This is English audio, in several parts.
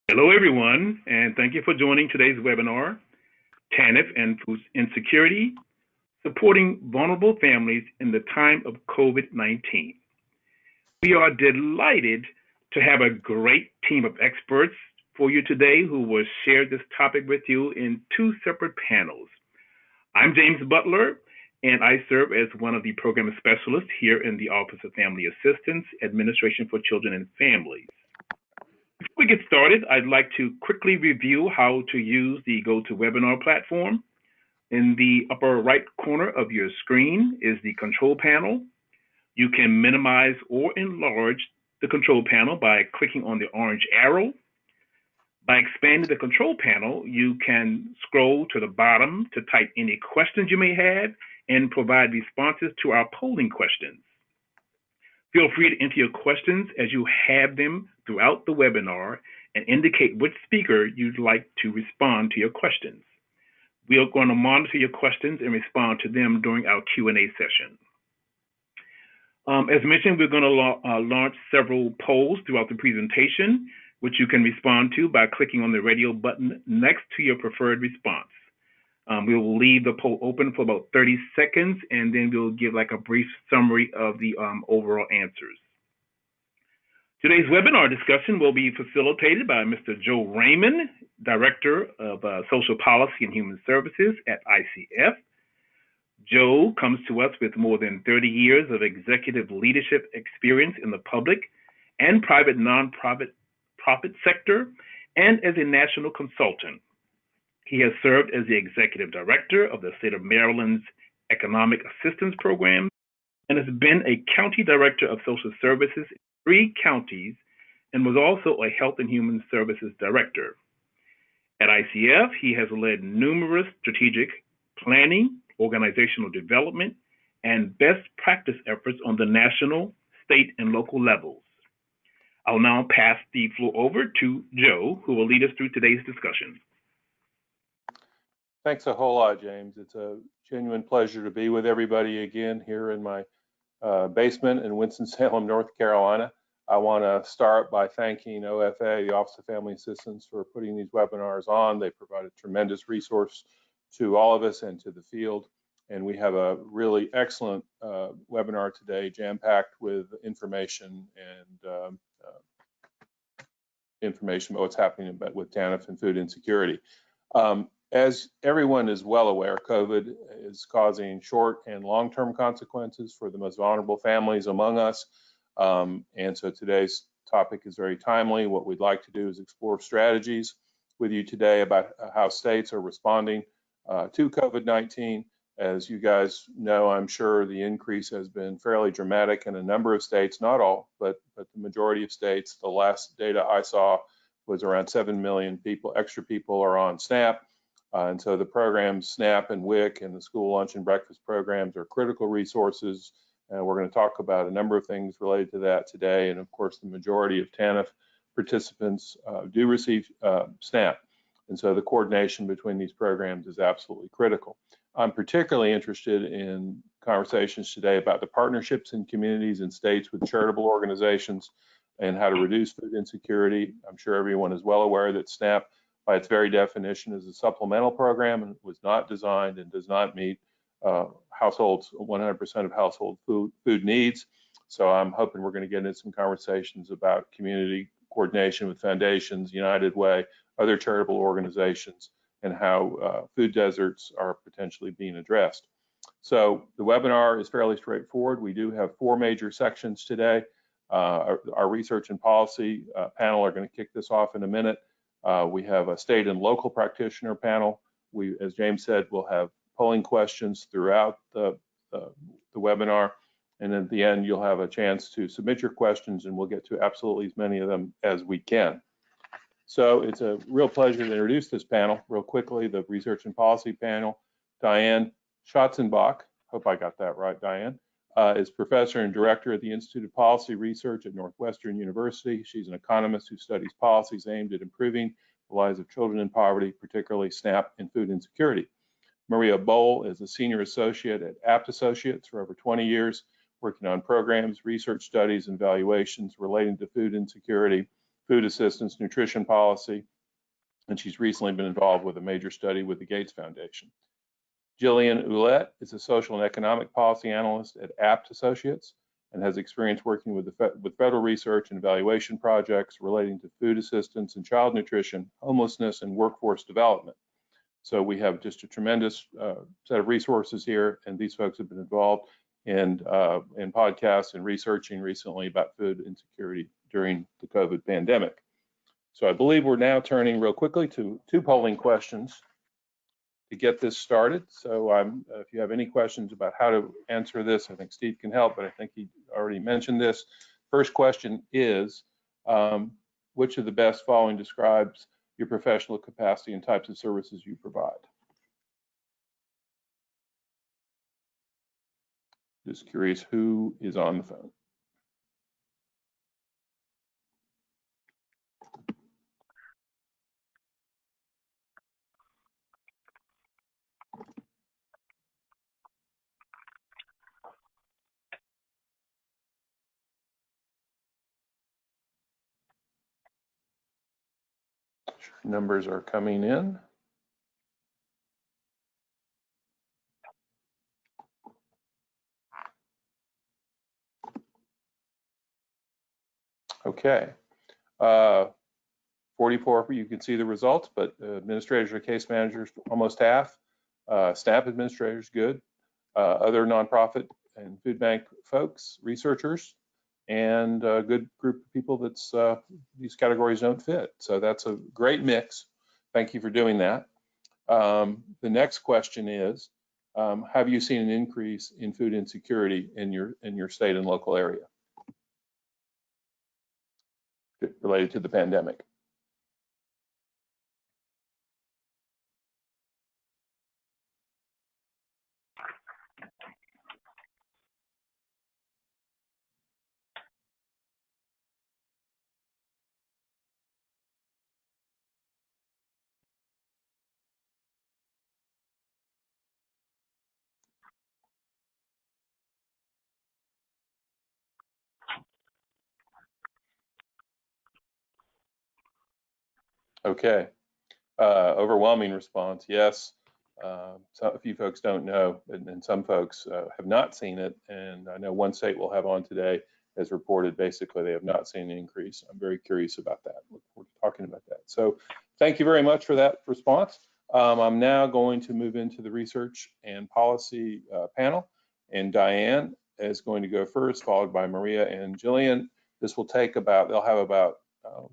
Hello, everyone, and thank you for joining today's webinar, TANF and Food Insecurity, Supporting Vulnerable Families in the Time of COVID-19. We are delighted to have a great team of experts for you today who will share this topic with you in two separate panels. I'm James Butler, and I serve as one of the program specialists here in the Office of Family Assistance, Administration for Children and Families. Before we get started, I'd like to quickly review how to use the GoToWebinar platform. In the upper right corner of your screen is the control panel. You can minimize or enlarge the control panel by clicking on the orange arrow. By expanding the control panel, you can scroll to the bottom to type any questions you may have and provide responses to our polling questions. Feel free to enter your questions as you have them throughout the webinar and indicate which speaker you'd like to respond to your questions. We are going to monitor your questions and respond to them during our Q&A session. As mentioned, we're going to launch several polls throughout the presentation, which you can respond to by clicking on the radio button next to your preferred response. We will leave the poll open for about 30 seconds, and then we'll give like a brief summary of the overall answers. Today's webinar discussion will be facilitated by Mr. Joe Raymond, Director of Social Policy and Human Services at ICF. Joe comes to us with more than 30 years of executive leadership experience in the public and private nonprofit sector, and as a national consultant. He has served as the Executive Director of the State of Maryland's Economic Assistance Program and has been a County Director of Social Services in 3 counties and was also a Health and Human Services Director. At ICF, he has led numerous strategic planning, organizational development, and best practice efforts on the national, state, and local levels. I'll now pass the floor over to Joe, who will lead us through today's discussion. Thanks a whole lot, James. It's a genuine pleasure to be with everybody again here in my basement in Winston-Salem, North Carolina. I want to start by thanking OFA, the Office of Family Assistance, for putting these webinars on. They provide a tremendous resource to all of us and to the field. And we have a really excellent webinar today, jam-packed with information and information about what's happening with TANF and food insecurity. As everyone is well aware, COVID is causing short and long-term consequences for the most vulnerable families among us. And so today's topic is very timely. What we'd like to do is explore strategies with you today about how states are responding to COVID-19. As you guys know, I'm sure the increase has been fairly dramatic in a number of states, not all, but the majority of states. The last data I saw was around 7 million extra people are on SNAP. And so the programs, SNAP and WIC and the school lunch and breakfast programs are critical resources. And we're going to talk about a number of things related to that today. And of course, the majority of TANF participants do receive SNAP. And so the coordination between these programs is absolutely critical. I'm particularly interested in conversations today about the partnerships in communities and states with charitable organizations and how to reduce food insecurity. I'm sure everyone is well aware that SNAP, by its very definition, is a supplemental program and was not designed and does not meet 100% of household food needs. So I'm hoping we're going to get into some conversations about community coordination with foundations, United Way, other charitable organizations, and how food deserts are potentially being addressed. So the webinar is fairly straightforward. We do have 4 major sections today. Our research and policy panel are going to kick this off in a minute. We have a state and local practitioner panel. As James said, we'll have polling questions throughout the webinar. And at the end, you'll have a chance to submit your questions, and we'll get to absolutely as many of them as we can. So it's a real pleasure to introduce this panel real quickly, the research and policy panel. Diane Schatzenbach, hope I got that right, Diane, is professor and director at the Institute of Policy Research at Northwestern University. She's an economist who studies policies aimed at improving the lives of children in poverty, particularly SNAP and food insecurity. Maria Bohl is a senior associate at Apt Associates for over 20 years, working on programs, research studies, and evaluations relating to food insecurity food assistance, nutrition policy, and she's recently been involved with a major study with the Gates Foundation. Jillian Ouellette is a social and economic policy analyst at Apt Associates and has experience working with federal research and evaluation projects relating to food assistance and child nutrition, homelessness, and workforce development. So we have just a tremendous set of resources here, and these folks have been involved in podcasts and researching recently about food insecurity during the COVID pandemic. So I believe we're now turning real quickly to 2 polling questions to get this started. So if you have any questions about how to answer this, I think Steve can help, but I think he already mentioned this. First question is, which of the best following describes your professional capacity and types of services you provide? Just curious who is on the phone. Numbers are coming in. Okay. 44, you can see the results, but administrators or case managers, almost half. Staff administrators, good. Other nonprofit and food bank folks, researchers, and a good group of people that's these categories don't fit. So that's a great mix. Thank you for doing that. The next question is, have you seen an increase in food insecurity in your state and local area related to the pandemic? Okay, overwhelming response, yes. So a few folks don't know, and some folks have not seen it. And I know one state we'll have on today has reported basically they have not seen an increase. I'm very curious about that. We're talking about that. So thank you very much for that response. I'm now going to move into the research and policy panel, and Diane is going to go first, followed by Maria and Jillian. This will take they'll have about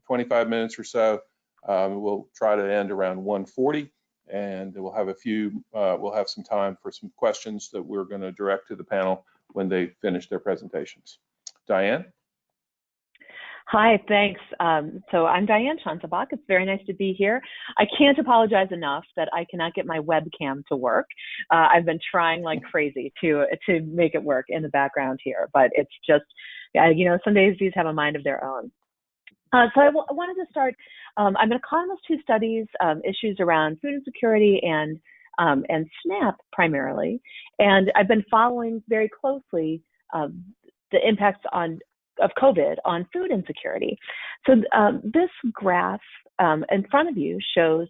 25 minutes or so. We'll try to end around 1:40, and we'll have some time for some questions that we're going to direct to the panel when they finish their presentations. Diane? Hi, thanks. So I'm Diane Chantabach. It's very nice to be here. I can't apologize enough that I cannot get my webcam to work. I've been trying like crazy to make it work in the background here, but it's just, you know, some days these have a mind of their own. So I wanted to start, I'm an economist who studies issues around food insecurity and SNAP primarily, and I've been following very closely the impacts of COVID on food insecurity. So this graph in front of you shows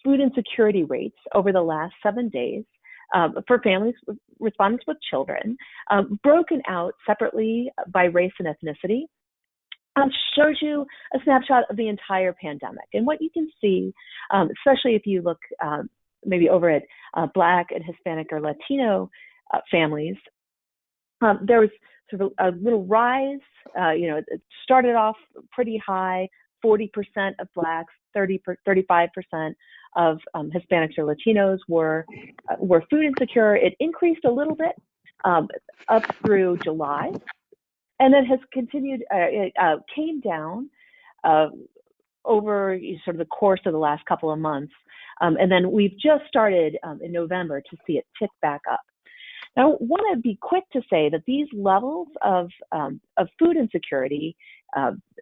food insecurity rates over the last 7 days for families, respondents with children, broken out separately by race and ethnicity. Shows you a snapshot of the entire pandemic. And what you can see, especially if you look maybe over at Black and Hispanic or Latino families, there was sort of a little rise. You know, it started off pretty high, 40% of Blacks, 35% of Hispanics or Latinos were food insecure. It increased a little bit up through July. And then has continued, came down over sort of the course of the last couple of months. And then we've just started in November to see it tick back up. Now, I want to be quick to say that these levels of food insecurity,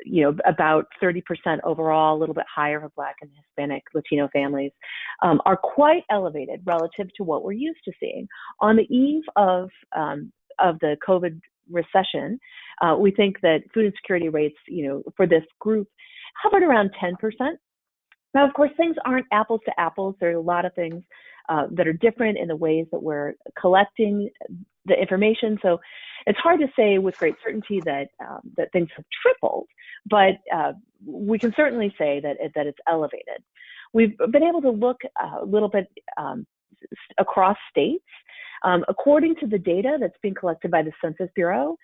you know, about 30% overall, a little bit higher for Black and Hispanic Latino families, are quite elevated relative to what we're used to seeing. On the eve of the COVID recession, we think that food insecurity rates, you know, for this group hovered around 10%. Now, of course, things aren't apples to apples. There are a lot of things that are different in the ways that we're collecting the information. So it's hard to say with great certainty that that things have tripled, but we can certainly say that it's elevated. We've been able to look a little bit across states. According to the data that's being collected by the Census Bureau,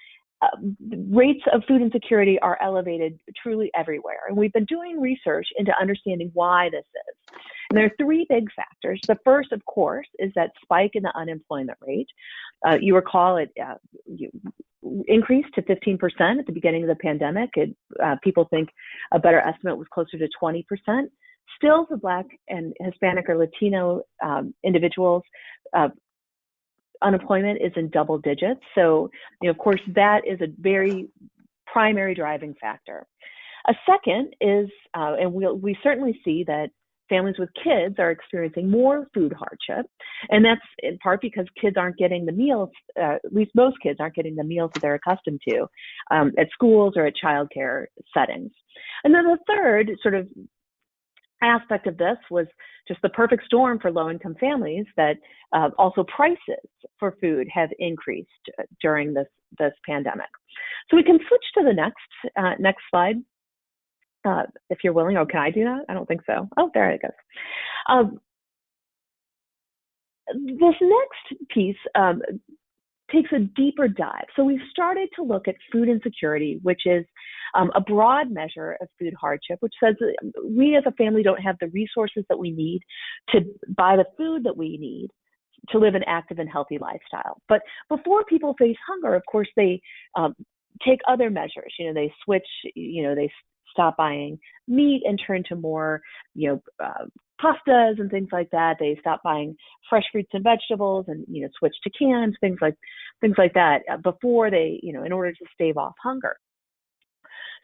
rates of food insecurity are elevated truly everywhere. And we've been doing research into understanding why this is. And there are three big factors. The first, of course, is that spike in the unemployment rate. You recall it increased to 15% at the beginning of the pandemic. People think a better estimate was closer to 20%. Still, for Black and Hispanic or Latino individuals, unemployment is in double digits. So, of course, that is a very primary driving factor. A second is, and we certainly see that families with kids are experiencing more food hardship. And that's in part because kids aren't getting the meals, at least most kids aren't getting the meals that they're accustomed to at schools or at childcare settings. And then the third sort of aspect of this was just the perfect storm for low-income families, that also prices for food have increased during this pandemic. So we can switch to the next slide, if you're willing. Oh, can I do that? I don't think so. Oh, there it goes. This next piece takes a deeper dive. So we've started to look at food insecurity, which is a broad measure of food hardship, which says that we as a family don't have the resources that we need to buy the food that we need to live an active and healthy lifestyle. But before people face hunger, of course, they take other measures. They switch, they stop buying meat and turn to more, pastas and things like that. They stop buying fresh fruits and vegetables and, switch to cans, things like that before they, in order to stave off hunger.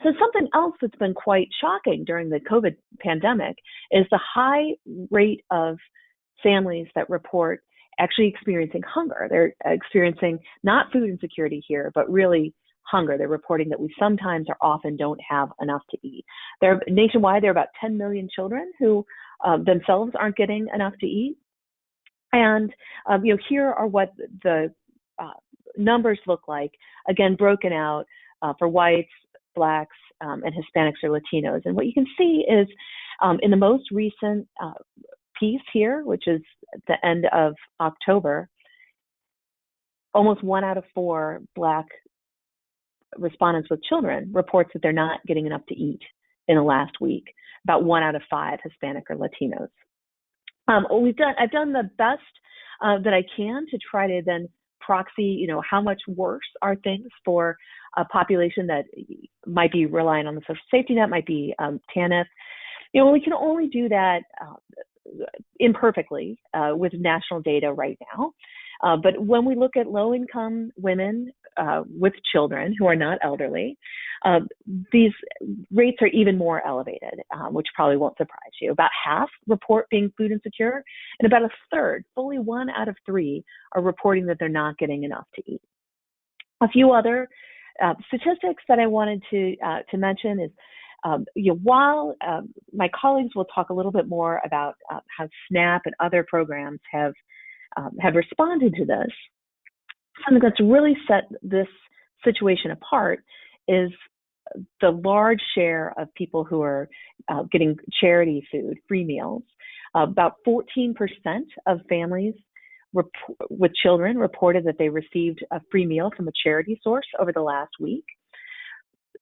So something else that's been quite shocking during the COVID pandemic is the high rate of families that report actually experiencing hunger. They're experiencing not food insecurity here, but really hunger. They're reporting that we sometimes or often don't have enough to eat. Nationwide, there are about 10 million children who themselves aren't getting enough to eat. And, here are what the numbers look like, again, broken out for whites, Blacks, and Hispanics or Latinos. And what you can see is in the most recent piece here, which is the end of October, almost 1 out of 4 Black respondents with children reports that they're not getting enough to eat in the last week. About 1 out of 5 Hispanic or Latinos. I've done the best that I can to try to then proxy, how much worse are things for a population that might be relying on the social safety net, might be TANF. We can only do that imperfectly with national data right now. But when we look at low-income women with children who are not elderly, these rates are even more elevated, which probably won't surprise you. About half report being food insecure, and about a third, fully 1 out of 3, are reporting that they're not getting enough to eat. A few other statistics that I wanted to mention is, while my colleagues will talk a little bit more about how SNAP and other programs have responded to this, something that's really set this situation apart is the large share of people who are getting charity food, free meals. About 14% of families with children reported that they received a free meal from a charity source over the last week.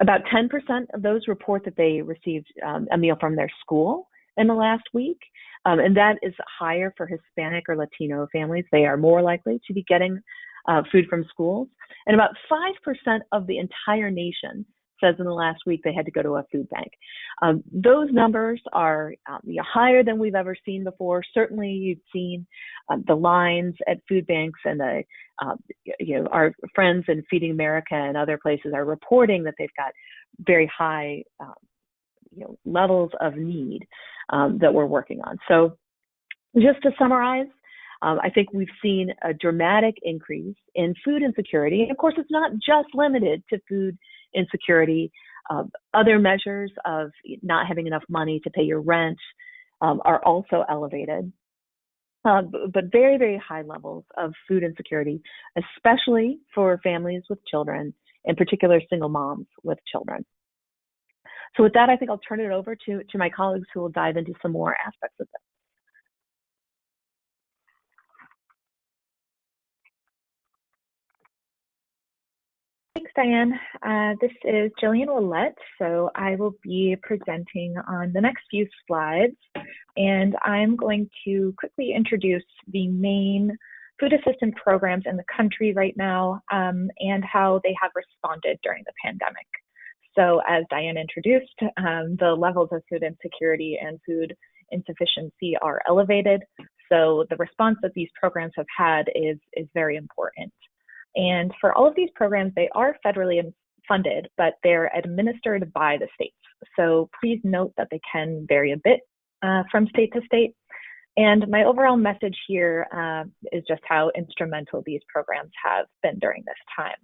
About 10% of those report that they received a meal from their school in the last week. And that is higher for Hispanic or Latino families. They are more likely to be getting food from schools. And about 5% of the entire nation says in the last week they had to go to a food bank. Those numbers are higher than we've ever seen before. Certainly you've seen the lines at food banks, and our friends in Feeding America and other places are reporting that they've got very high levels of need that we're working on. So just to summarize, I think we've seen a dramatic increase in food insecurity. And of course, it's not just limited to food insecurity. Other measures of not having enough money to pay your rent are also elevated. But very, very high levels of food insecurity, especially for families with children, in particular single moms with children. So with that, I think I'll turn it over to my colleagues who will dive into some more aspects of this. Thanks, Diane. This is Jillian Willett, so I will be presenting on the next few slides, and I'm going to quickly introduce the main food assistance programs in the country right now and how they have responded during the pandemic. So as Diane introduced, the levels of food insecurity and food insufficiency are elevated, so the response that these programs have had is very important. And for all of these programs, they are federally funded, but they're administered by the states. So please note that they can vary a bit from state to state. And my overall message here is just how instrumental these programs have been during this time.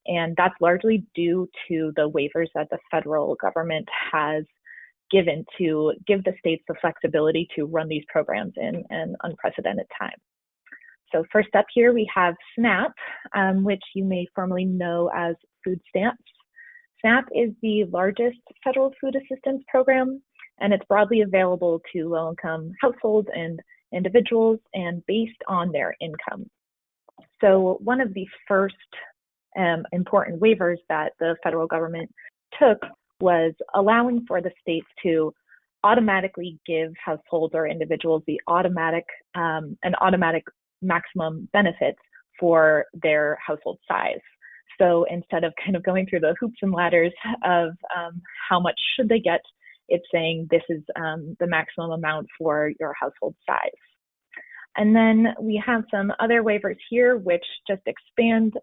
And that's largely due to the waivers that the federal government has given to give the states the flexibility to run these programs in an unprecedented time. So first up here, we have SNAP, which you may formally know as food stamps. SNAP is the largest federal food assistance program, and it's broadly available to low-income households and individuals and based on their income. So one of the first important waivers that the federal government took was allowing for the states to automatically give households or individuals the automatic maximum benefits for their household size. So instead of kind of going through the hoops and ladders of how much should they get, it's saying this is the maximum amount for your household size. And then we have some other waivers here which just expand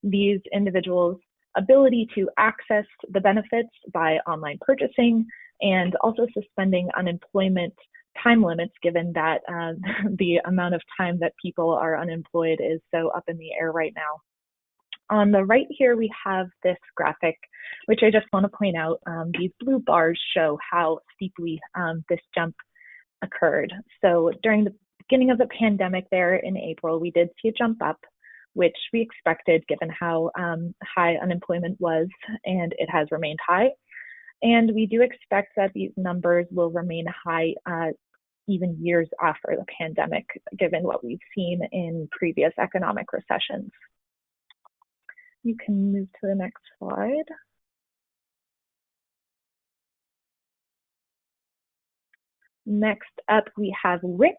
these individuals' ability to access the benefits by online purchasing, and also suspending unemployment time limits, given that the amount of time that people are unemployed is so up in the air right now. On the right here, we have this graphic, which I just want to point out. These blue bars show how steeply this jump occurred. So during the beginning of the pandemic there in April, we did see a jump up, which we expected given how high unemployment was, and it has remained high. And we do expect that these numbers will remain high even years after the pandemic, given what we've seen in previous economic recessions. You can move to the next slide. Next up, we have WIC,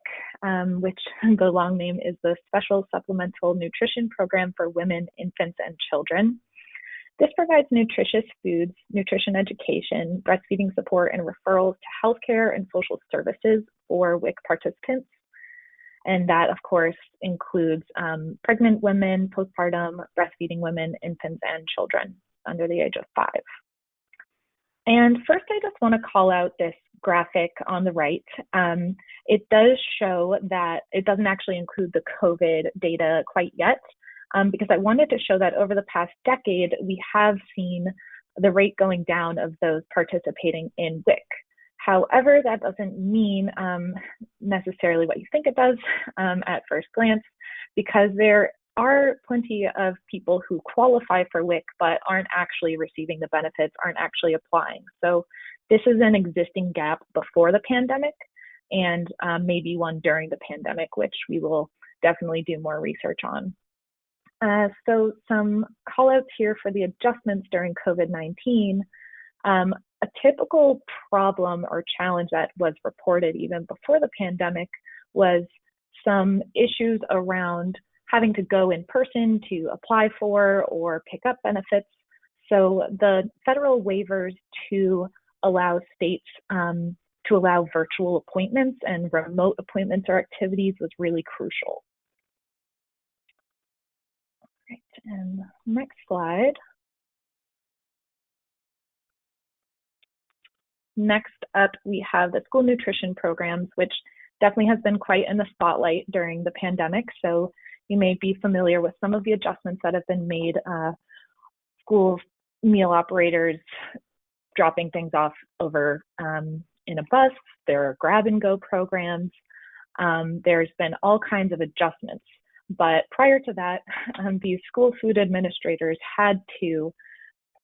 which the long name is the Special Supplemental Nutrition Program for Women, Infants, and Children. This provides nutritious foods, nutrition education, breastfeeding support, and referrals to healthcare and social services for WIC participants. And that, of course, includes pregnant women, postpartum, breastfeeding women, infants, and children under the age of 5. And first, I just want to call out this graphic on the right. It does show that it doesn't actually include the COVID data quite yet, because I wanted to show that over the past decade, we have seen the rate going down of those participating in WIC. However, that doesn't mean necessarily what you think it does at first glance, because there are plenty of people who qualify for WIC but aren't actually receiving the benefits, aren't actually applying. So this is an existing gap before the pandemic, and maybe one during the pandemic, which we will definitely do more research on. So some call outs here for the adjustments during COVID-19. A typical problem or challenge that was reported even before the pandemic was some issues around having to go in person to apply for or pick up benefits. So the federal waivers to allow states to allow virtual appointments and remote appointments or activities was really crucial. Right, and next slide. Next up, we have the school nutrition programs, which definitely has been quite in the spotlight during the pandemic. So you may be familiar with some of the adjustments that have been made. Schools meal operators dropping things off over in a bus. There are grab-and-go programs. There's been all kinds of adjustments. But prior to that, these school food administrators had to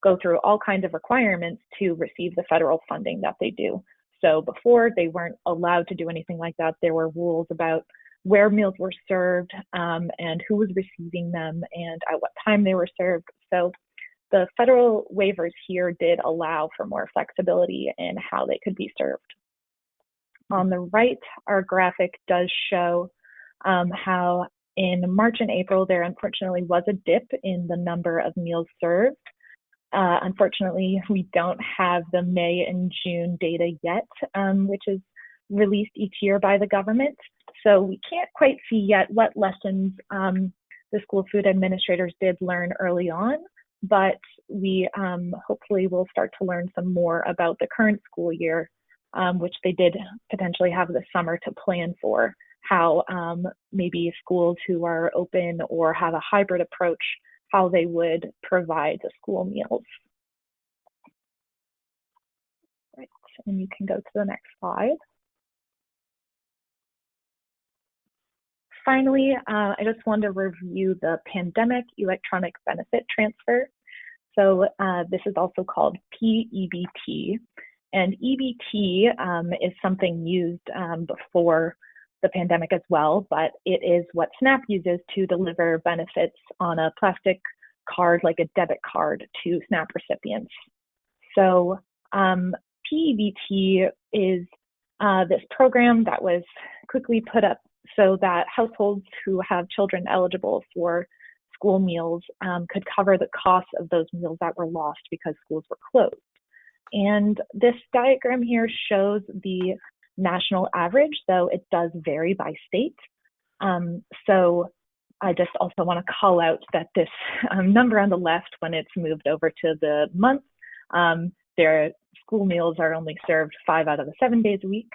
go through all kinds of requirements to receive the federal funding that they do. So before, they weren't allowed to do anything like that. There were rules about where meals were served and who was receiving them and at what time they were served. So the federal waivers here did allow for more flexibility in how they could be served. On the right, our graphic does show how in March and April, there unfortunately was a dip in the number of meals served. Unfortunately, we don't have the May and June data yet, which is released each year by the government. So we can't quite see yet what lessons the school food administrators did learn early on, but we hopefully will start to learn some more about the current school year, which they did potentially have this summer to plan for, how maybe schools who are open or have a hybrid approach, how they would provide the school meals. Right, and you can go to the next slide. Finally, I just wanted to review the pandemic electronic benefit transfer. So this is also called P-EBT, and EBT is something used before the pandemic as well, but it is what SNAP uses to deliver benefits on a plastic card, like a debit card, to SNAP recipients. So PEBT is this program that was quickly put up so that households who have children eligible for school meals could cover the cost of those meals that were lost because schools were closed. And this diagram here shows the national average, though it does vary by state. So I just also want to call out that this number on the left, when it's moved over to the month, their school meals are only served 5 out of the 7 days a week.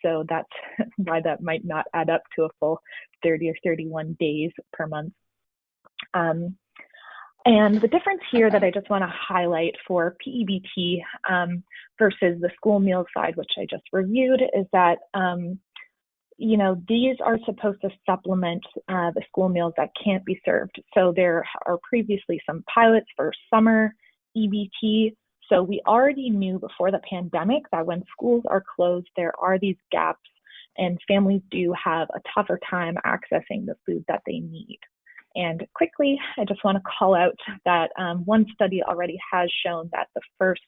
So that's why that might not add up to a full 30 or 31 days per month. And the difference here that I just want to highlight for PEBT versus the school meal side, which I just reviewed, is that you know, these are supposed to supplement the school meals that can't be served. So there are previously some pilots for summer EBT. So we already knew before the pandemic that when schools are closed, there are these gaps and families do have a tougher time accessing the food that they need. And quickly, I just want to call out that one study already has shown that the first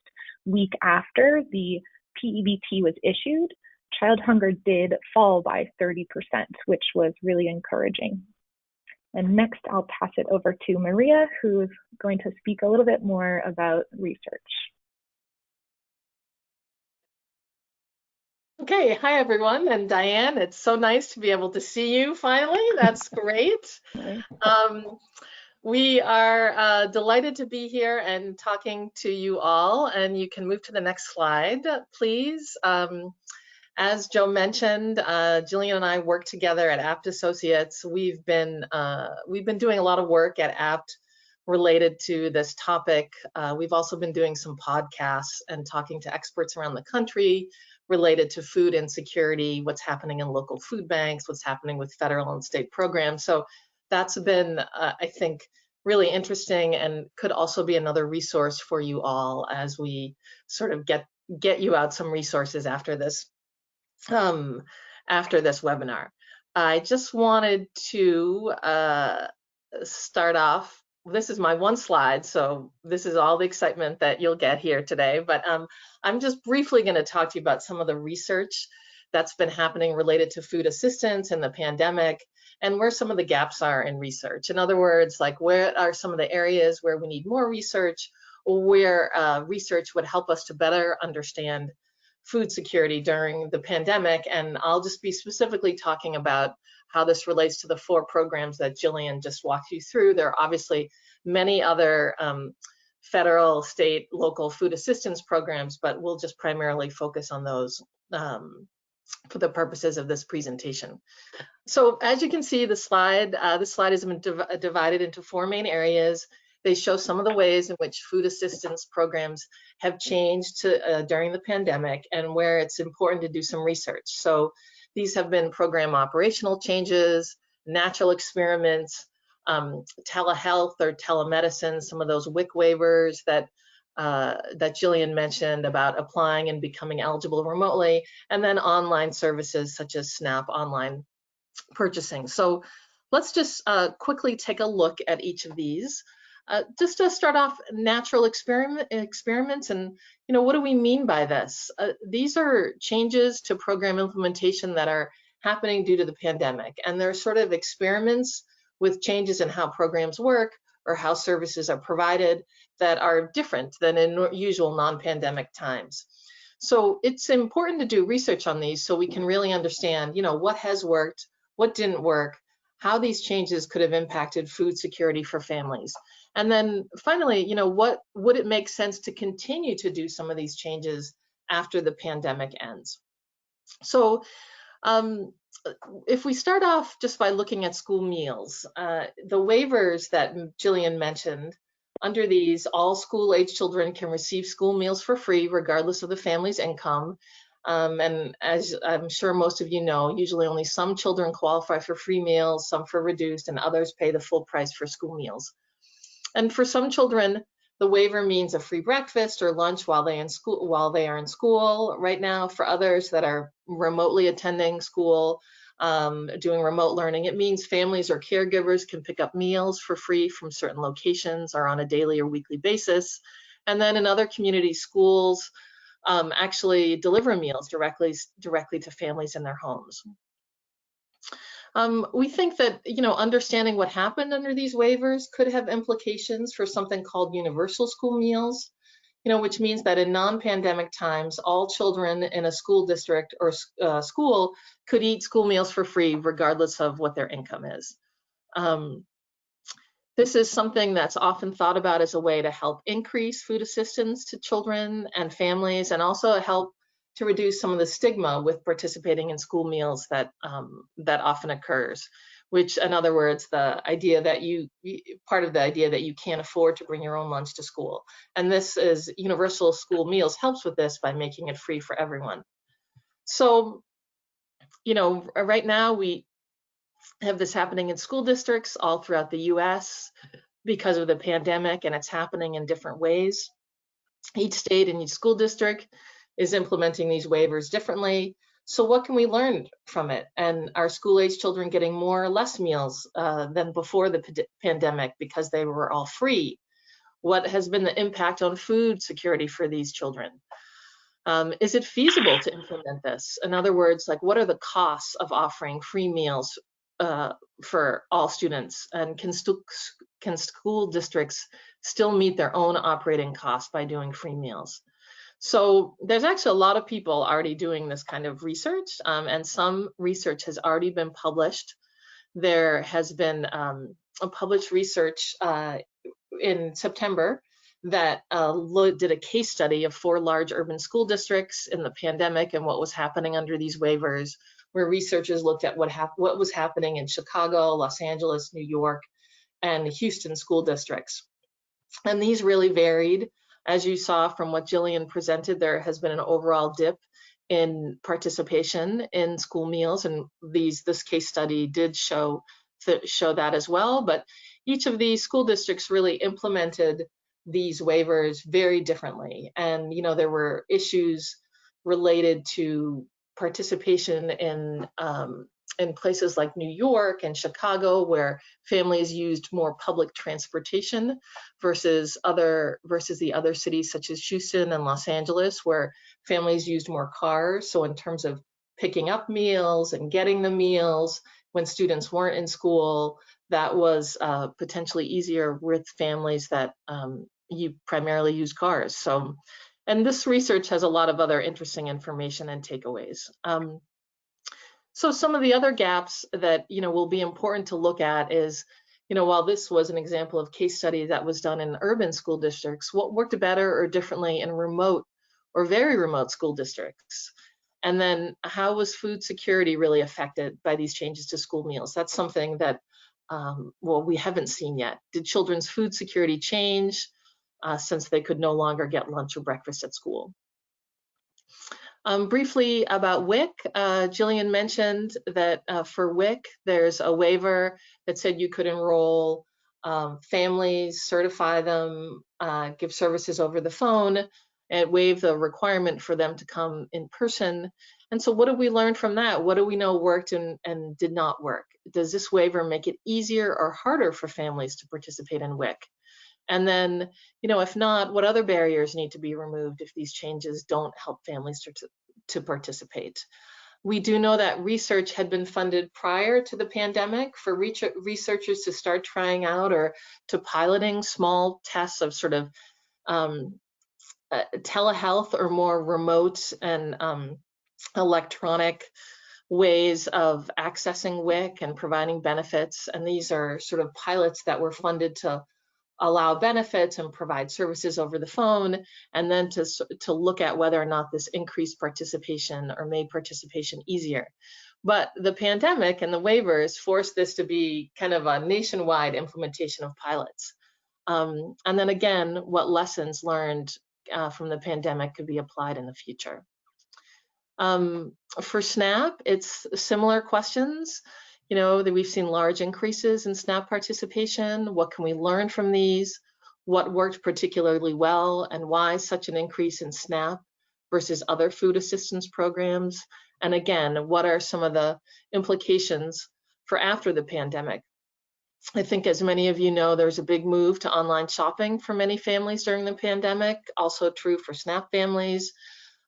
week after the PEBT was issued, child hunger did fall by 30%, which was really encouraging. And next, I'll pass it over to Maria, who's going to speak a little bit more about research. Okay, hi everyone, and Diane, it's so nice to be able to see you finally. That's great. We are delighted to be here and talking to you all, and you can move to the next slide, please. As Joe mentioned, Jillian and I work together at Apt Associates. We've been doing a lot of work at Apt related to this topic. We've also been doing some podcasts and talking to experts around the country related to food insecurity, what's happening in local food banks, what's happening with federal and state programs. So that's been, I think, really interesting and could also be another resource for you all as we sort of get you out some resources after this webinar. I just wanted to start off. This is my one slide, so this is all the excitement that you'll get here today, but I'm just briefly going to talk to you about some of the research that's been happening related to food assistance in the pandemic and where some of the gaps are in research. In other words, like where are some of the areas where we need more research or where research would help us to better understand food security during the pandemic. And I'll just be specifically talking about how this relates to the 4 programs that Jillian just walked you through. There are obviously many other federal, state, local food assistance programs, but we'll just primarily focus on those for the purposes of this presentation. So as you can see, the slide, this slide is divided into 4 main areas. They show some of the ways in which food assistance programs have changed during the pandemic and where it's important to do some research. So these have been program operational changes, natural experiments, telehealth or telemedicine, some of those WIC waivers that Jillian mentioned about applying and becoming eligible remotely, and then online services such as SNAP online purchasing. So let's just quickly take a look at each of these. Just to start off, natural experiments, and what do we mean by this? These are changes to program implementation that are happening due to the pandemic, and they're sort of experiments with changes in how programs work or how services are provided that are different than in usual non-pandemic times. So it's important to do research on these so we can really understand, what has worked, what didn't work, how these changes could have impacted food security for families. And then finally, what would it make sense to continue to do some of these changes after the pandemic ends? So if we start off just by looking at school meals, the waivers that Jillian mentioned, under these, all school-age children can receive school meals for free regardless of the family's income. And as I'm sure most of you know, usually only some children qualify for free meals, some for reduced, and others pay the full price for school meals. And for some children, the waiver means a free breakfast or lunch while they are in school. Right now, for others that are remotely attending school, doing remote learning, it means families or caregivers can pick up meals for free from certain locations or on a daily or weekly basis. And then in other community schools, actually deliver meals directly to families in their homes. We think that, understanding what happened under these waivers could have implications for something called universal school meals, which means that in non-pandemic times, all children in a school district or school could eat school meals for free, regardless of what their income is. This is something that's often thought about as a way to help increase food assistance to children and families, and also help to reduce some of the stigma with participating in school meals that often occurs, which, in other words, the idea that part of the idea that you can't afford to bring your own lunch to school. And this is universal school meals helps with this by making it free for everyone. So, right now we have this happening in school districts all throughout the US because of the pandemic, and it's happening in different ways. Each state and each school district is implementing these waivers differently. So what can we learn from it? And are school-age children getting more or less meals than before the pandemic because they were all free? What has been the impact on food security for these children? Is it feasible to implement this? In other words, what are the costs of offering free meals for all students? And can school districts still meet their own operating costs by doing free meals? So there's actually a lot of people already doing this kind of research, and some research has already been published. There has been a published research in September that did a case study of 4 large urban school districts in the pandemic and what was happening under these waivers, where researchers looked at what was happening in Chicago, Los Angeles, New York, and Houston school districts. And these really varied. As you saw from what Jillian presented, there has been an overall dip in participation in school meals, and this case study did show that as well. But each of these school districts really implemented these waivers very differently. And there were issues related to participation in places like New York and Chicago, where families used more public transportation versus the other cities such as Houston and Los Angeles, where families used more cars. So in terms of picking up meals and getting the meals when students weren't in school, that was potentially easier with families that you primarily use cars. So, and this research has a lot of other interesting information and takeaways. So some of the other gaps that will be important to look at is, while this was an example of case study that was done in urban school districts, what worked better or differently in remote or very remote school districts? And then how was food security really affected by these changes to school meals? That's something that well, we haven't seen yet. Did children's food security change since they could no longer get lunch or breakfast at school? Briefly about WIC, Jillian mentioned that for WIC, there's a waiver that said you could enroll families, certify them, give services over the phone, and waive the requirement for them to come in person. And so what did we learn from that? What do we know worked and did not work? Does this waiver make it easier or harder for families to participate in WIC? And then, if not, what other barriers need to be removed if these changes don't help families to participate? We do know that research had been funded prior to the pandemic for researchers to start trying out or to piloting small tests of sort of telehealth or more remote and electronic ways of accessing WIC and providing benefits. And these are sort of pilots that were funded to allow benefits and provide services over the phone, and then to look at whether or not this increased participation or made participation easier. But the pandemic and the waivers forced this to be kind of a nationwide implementation of pilots. And then again, what lessons learned from the pandemic could be applied in the future. For SNAP, it's similar questions. That we've seen large increases in SNAP participation. What can we learn from these? What worked particularly well, and why such an increase in SNAP versus other food assistance programs? And again, what are some of the implications for after the pandemic? I think, as many of you know, there's a big move to online shopping for many families during the pandemic, also true for SNAP families.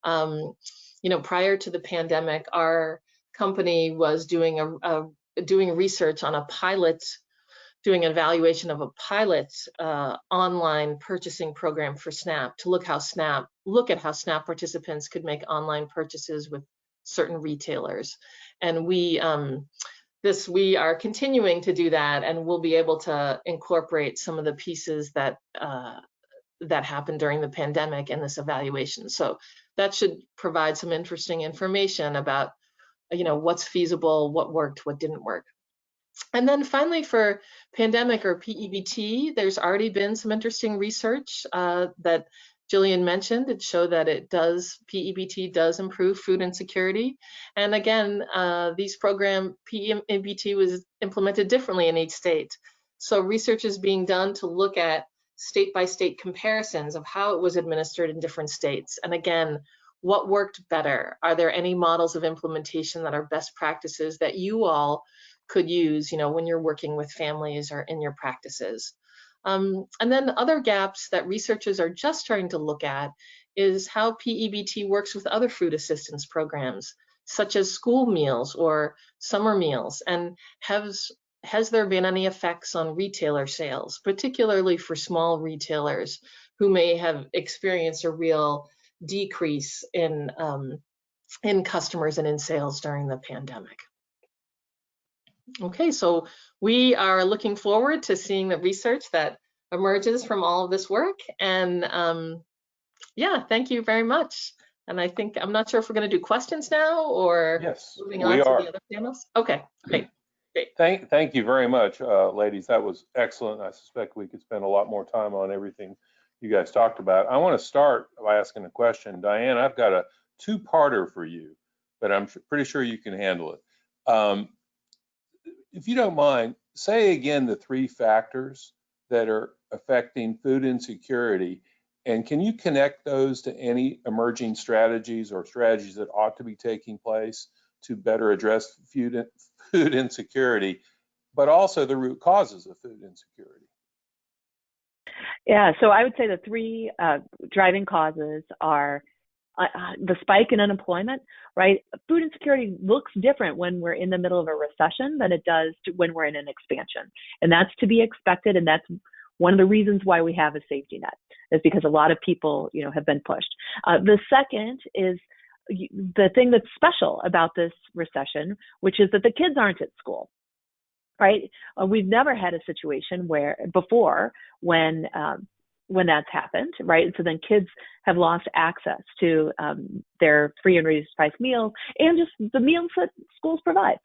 Prior to the pandemic, our company was doing research on a pilot, doing an evaluation of a pilot online purchasing program for SNAP to look at how SNAP participants could make online purchases with certain retailers. And we are continuing to do that, and we'll be able to incorporate some of the pieces that happened during the pandemic in this evaluation. So that should provide some interesting information about what's feasible, what worked, what didn't work. And then finally, for pandemic or PEBT, there's already been some interesting research that Jillian mentioned. It showed that PEBT does improve food insecurity. And again, PEBT was implemented differently in each state. So research is being done to look at state-by-state comparisons of how it was administered in different states. And again, what worked better? Are there any models of implementation that are best practices that you all could use, when you're working with families or in your practices? And then other gaps that researchers are just starting to look at is how PEBT works with other food assistance programs, such as school meals or summer meals. And has there been any effects on retailer sales, particularly for small retailers who may have experienced a real decrease in customers and in sales during the pandemic? Okay, so we are looking forward to seeing the research that emerges from all of this work. And yeah, thank you very much. And I'm not sure if we're going to do questions now or moving on to the other panels. Okay, great. Thank you very much, ladies. That was excellent. I suspect we could spend a lot more time on everything you guys talked about. I want to start by asking a question. Diane, I've got a two-parter for you, but I'm pretty sure you can handle it. If you don't mind, say again the three factors that are affecting food insecurity, and can you connect those to any emerging strategies or strategies that ought to be taking place to better address food insecurity, but also the root causes of food insecurity? Yeah, so I would say the three driving causes are the spike in unemployment, right? Food insecurity looks different when we're in the middle of a recession than it does when we're in an expansion. And that's to be expected. And that's one of the reasons why we have a safety net, is because a lot of people, have been pushed. The second is the thing that's special about this recession, which is that the kids aren't at school. Right? We've never had a situation before when that's happened, right? So then kids have lost access to their free and reduced price meals and just the meals that schools provide.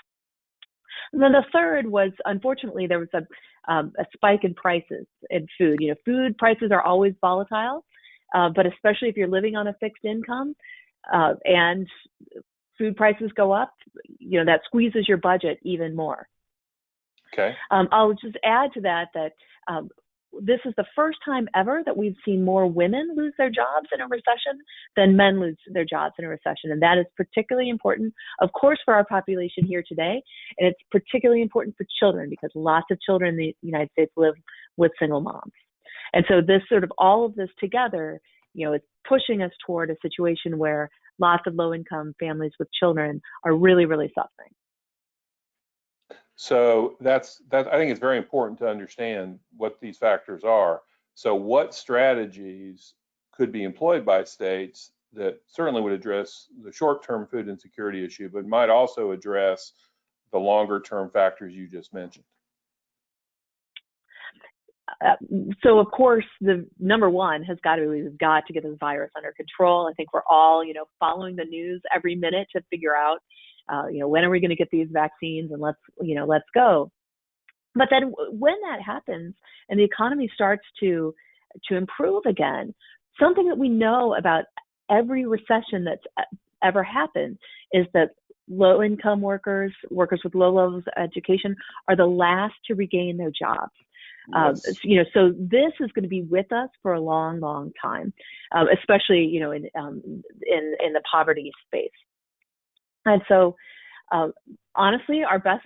And then the third was, unfortunately, there was a spike in prices in food. You know, food prices are always volatile, but especially if you're living on a fixed income and food prices go up, you know, that squeezes your budget even more. Okay. I'll just add to that this is the first time ever that we've seen more women lose their jobs in a recession than men lose their jobs in a recession. And that is particularly important, of course, for our population here today. And it's particularly important for children because lots of children in the United States live with single moms. And so this sort of all of this together, you know, it's pushing us toward a situation where lots of low-income families with children are really, really suffering. So that I think it's very important to understand what these factors are. So what strategies could be employed by states that certainly would address the short-term food insecurity issue, but might also address the longer-term factors you just mentioned? So of course, the number one has got to be we've got to get this virus under control. I think we're all, you know, following the news every minute to figure out, you know, when are we going to get these vaccines and let's go. But then when that happens and the economy starts to improve again, something that we know about every recession that's ever happened is that low-income workers with low levels of education are the last to regain their jobs. Yes. You know, so this is going to be with us for a long, long time, especially, you know, in the poverty space. And so, honestly, our best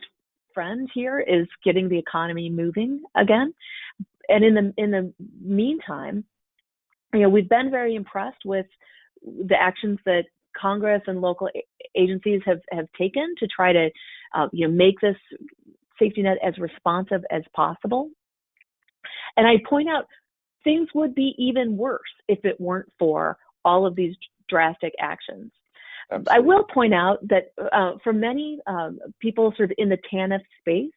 friend here is getting the economy moving again. And in the meantime, you know, we've been very impressed with the actions that Congress and local agencies have taken to try to, you know, make this safety net as responsive as possible. And I point out things would be even worse if it weren't for all of these drastic actions. Absolutely. I will point out that for many people sort of in the TANF space,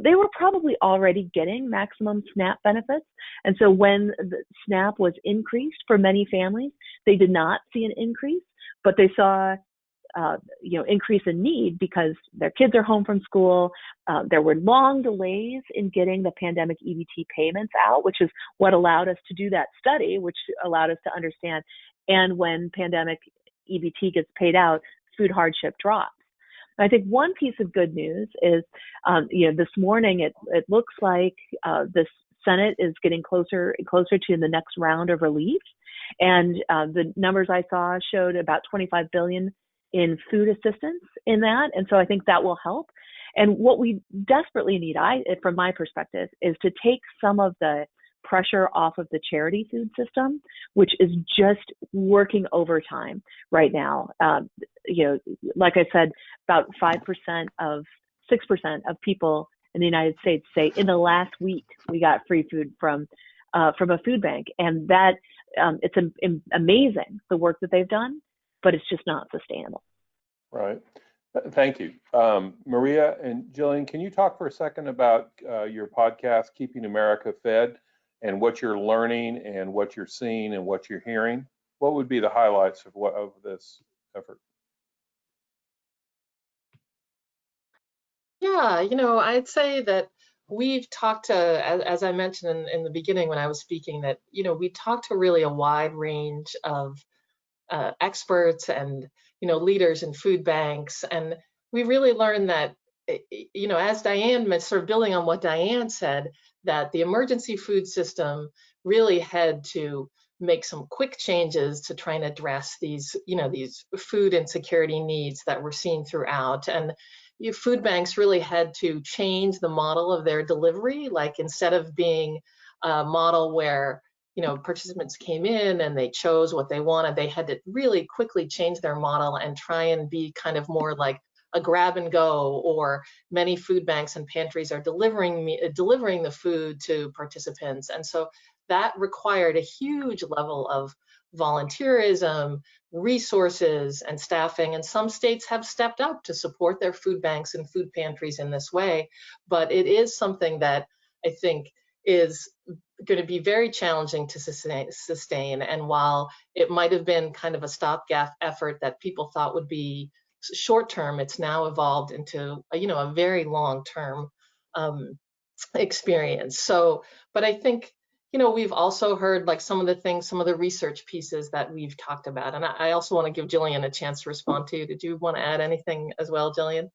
they were probably already getting maximum SNAP benefits. And so when the SNAP was increased for many families, they did not see an increase, but they saw you know, increase in need because their kids are home from school. There were long delays in getting the pandemic EBT payments out, which is what allowed us to do that study, which allowed us to understand. And when pandemic EBT gets paid out, food hardship drops. I think one piece of good news is, you know, this morning it looks like the Senate is getting closer and closer to the next round of relief, and the numbers I saw showed about $25 billion in food assistance in that, and so I think that will help. And what we desperately need, from my perspective, is to take some of the pressure off of the charity food system, which is just working overtime right now. You know, like I said, about 6% of people in the United States say in the last week we got free food from a food bank, and that it's amazing the work that they've done, but it's just not sustainable. Right. Thank you. Maria and Jillian, can you talk for a second about your podcast, Keeping America Fed, and what you're learning and what you're seeing and what you're hearing? What would be the highlights of this effort? Yeah, you know, I'd say that we've talked to, as I mentioned in the beginning when I was speaking, that, you know, we talked to really a wide range of experts and, you know, leaders in food banks. And we really learned that, you know, as Diane, sort of building on what Diane said, that the emergency food system really had to make some quick changes to try and address these, you know, these food insecurity needs that we're seeing throughout. And food banks really had to change the model of their delivery. Like, instead of being a model where, you know, participants came in and they chose what they wanted, they had to really quickly change their model and try and be kind of more like a grab and go, or many food banks and pantries are delivering the food to participants. And so that required a huge level of volunteerism, resources, and staffing. And some states have stepped up to support their food banks and food pantries in this way. But it is something that I think is going to be very challenging to sustain. And while it might have been kind of a stopgap effort that people thought would be short term, it's now evolved into a very long term experience. So, but I think we've also heard like some of the research pieces that we've talked about, and I also want to give Jillian a chance to respond to. Did you want to add anything as well, Jillian?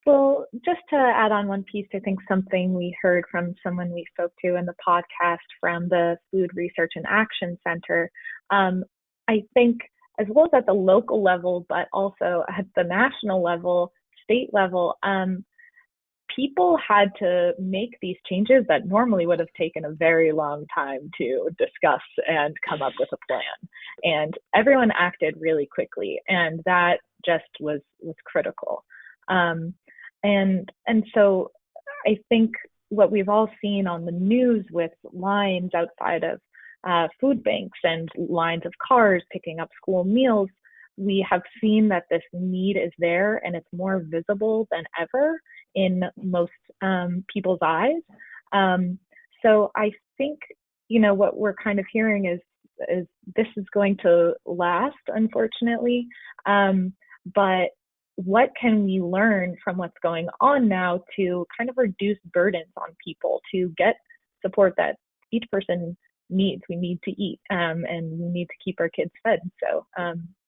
Well, just to add on one piece, I think something we heard from someone we spoke to in the podcast from the Food Research and Action Center, I think as well as at the local level, but also at the national level, state level, people had to make these changes that normally would have taken a very long time to discuss and come up with a plan. And everyone acted really quickly, and that just was critical. And so I think what we've all seen on the news with lines outside of food banks and lines of cars picking up school meals, we have seen that this need is there, and it's more visible than ever in most people's eyes. So I think, what we're kind of hearing is this is going to last, unfortunately. But what can we learn from what's going on now to kind of reduce burdens on people to get support that each person needs? We need to eat, and we need to keep our kids fed. So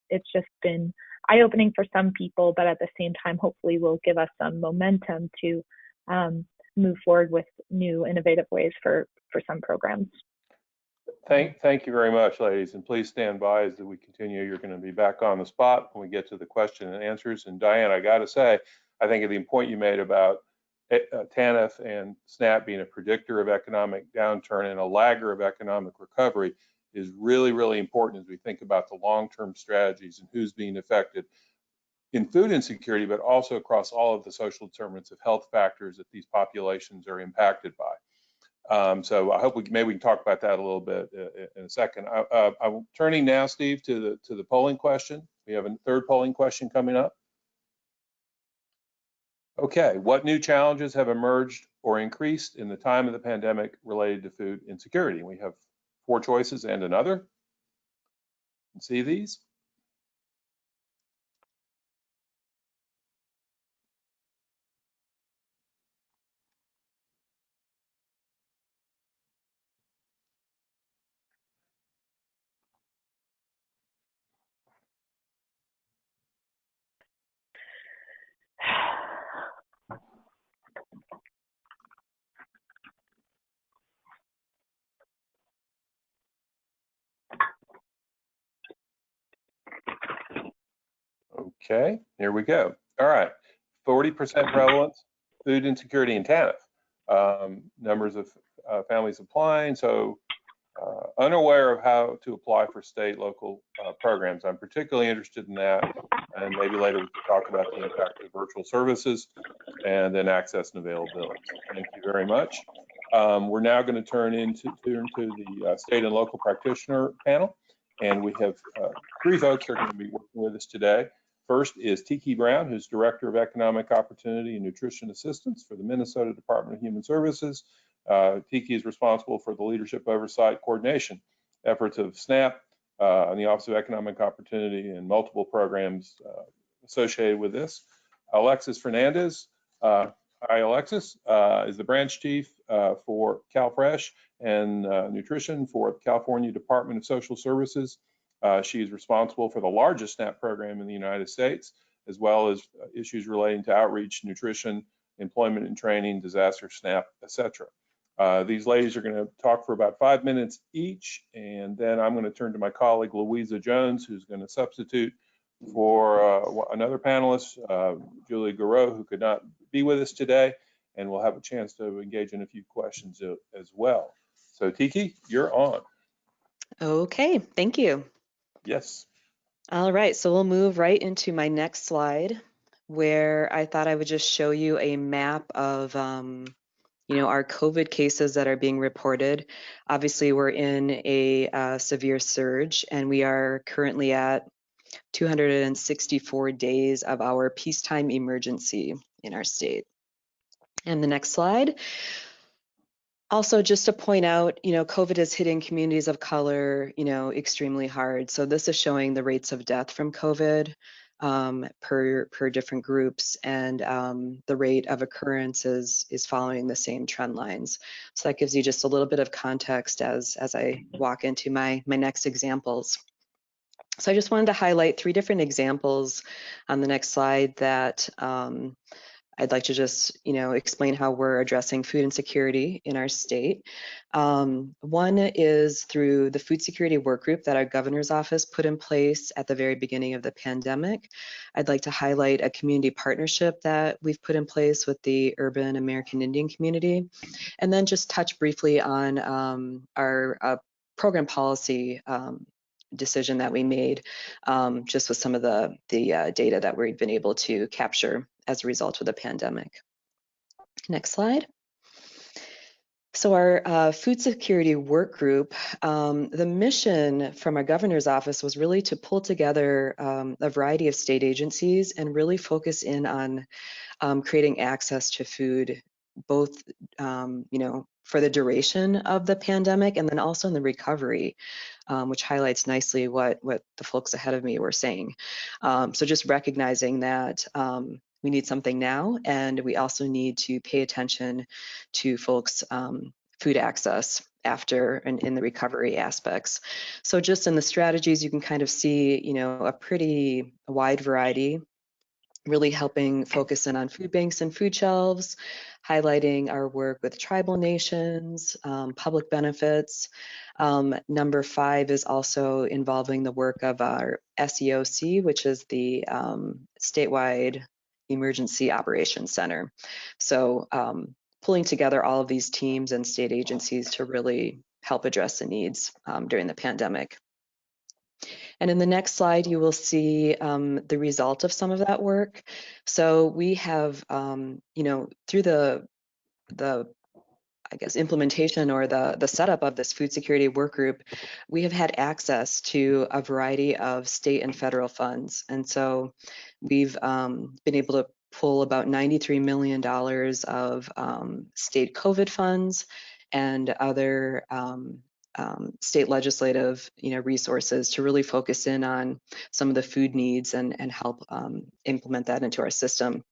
it's just been eye-opening for some people, but at the same time, hopefully will give us some momentum to move forward with new innovative ways for some programs. Thank you very much, ladies, and please stand by as we continue. You're going to be back on the spot when we get to the question and answers. And Diane, I got to say, I think of the point you made about TANF and SNAP being a predictor of economic downturn and a lagger of economic recovery is really, really important as we think about the long-term strategies and who's being affected in food insecurity, but also across all of the social determinants of health factors that these populations are impacted by. So I hope maybe we can talk about that a little bit in a second. I'm turning now, Steve, to the polling question. We have a third polling question coming up. Okay, what new challenges have emerged or increased in the time of the pandemic related to food insecurity? We have 4 choices and another. You can see these. Okay, here we go. All right, 40% prevalence, food insecurity and TANF. Numbers of families applying, so unaware of how to apply for state, local programs. I'm particularly interested in that, and maybe later we can talk about the impact of virtual services and then access and availability. Thank you very much. We're now going to turn to the state and local practitioner panel, and we have 3 folks that are going to be working with us today. First is Tiki Brown, who's Director of Economic Opportunity and Nutrition Assistance for the Minnesota Department of Human Services. Tiki is responsible for the leadership oversight coordination efforts of SNAP and the Office of Economic Opportunity and multiple programs associated with this. Alexis Fernandez, hi Alexis, is the branch chief for CalFresh and Nutrition for the California Department of Social Services. She is responsible for the largest SNAP program in the United States, as well as issues relating to outreach, nutrition, employment and training, disaster SNAP, etc. These ladies are going to talk for about 5 minutes each, and then I'm going to turn to my colleague Louisa Jones, who's going to substitute for another panelist, Julie Garreau, who could not be with us today, and we'll have a chance to engage in a few questions as well. So Tiki, you're on. Okay, thank you. Yes. All right, so we'll move right into my next slide, where I thought I would just show you a map of our COVID cases that are being reported. Obviously, we're in a severe surge, and we are currently at 264 days of our peacetime emergency in our state. And the next slide. Also, just to point out, COVID is hitting communities of color, extremely hard. So this is showing the rates of death from COVID. per different groups, and the rate of occurrence is following the same trend lines. So that gives you just a little bit of context as I walk into my next examples. So I just wanted to highlight 3 different examples on the next slide that I'd like to just, explain how we're addressing food insecurity in our state. One is through the food security work group that our governor's office put in place at the very beginning of the pandemic. I'd like to highlight a community partnership that we've put in place with the urban American Indian community, and then just touch briefly on our program policy decision that we made, just with some of the data that we've been able to capture as a result of the pandemic. Next slide. So our food security work group, the mission from our governor's office was really to pull together a variety of state agencies and really focus in on creating access to food, both for the duration of the pandemic and then also in the recovery, which highlights nicely what the folks ahead of me were saying. So just recognizing that we need something now, and we also need to pay attention to folks' food access after and in the recovery aspects. So just in the strategies, you can kind of see, a pretty wide variety, really helping focus in on food banks and food shelves, highlighting our work with tribal nations, public benefits. Number 5 is also involving the work of our SEOC, which is the statewide Emergency Operations Center. So pulling together all of these teams and state agencies to really help address the needs during the pandemic. And in the next slide, you will see the result of some of that work. So we have, through the I guess implementation or the setup of this food security work group, we have had access to a variety of state and federal funds. And so we've been able to pull about $93 million of state COVID funds and other state legislative resources to really focus in on some of the food needs and help implement that into our system.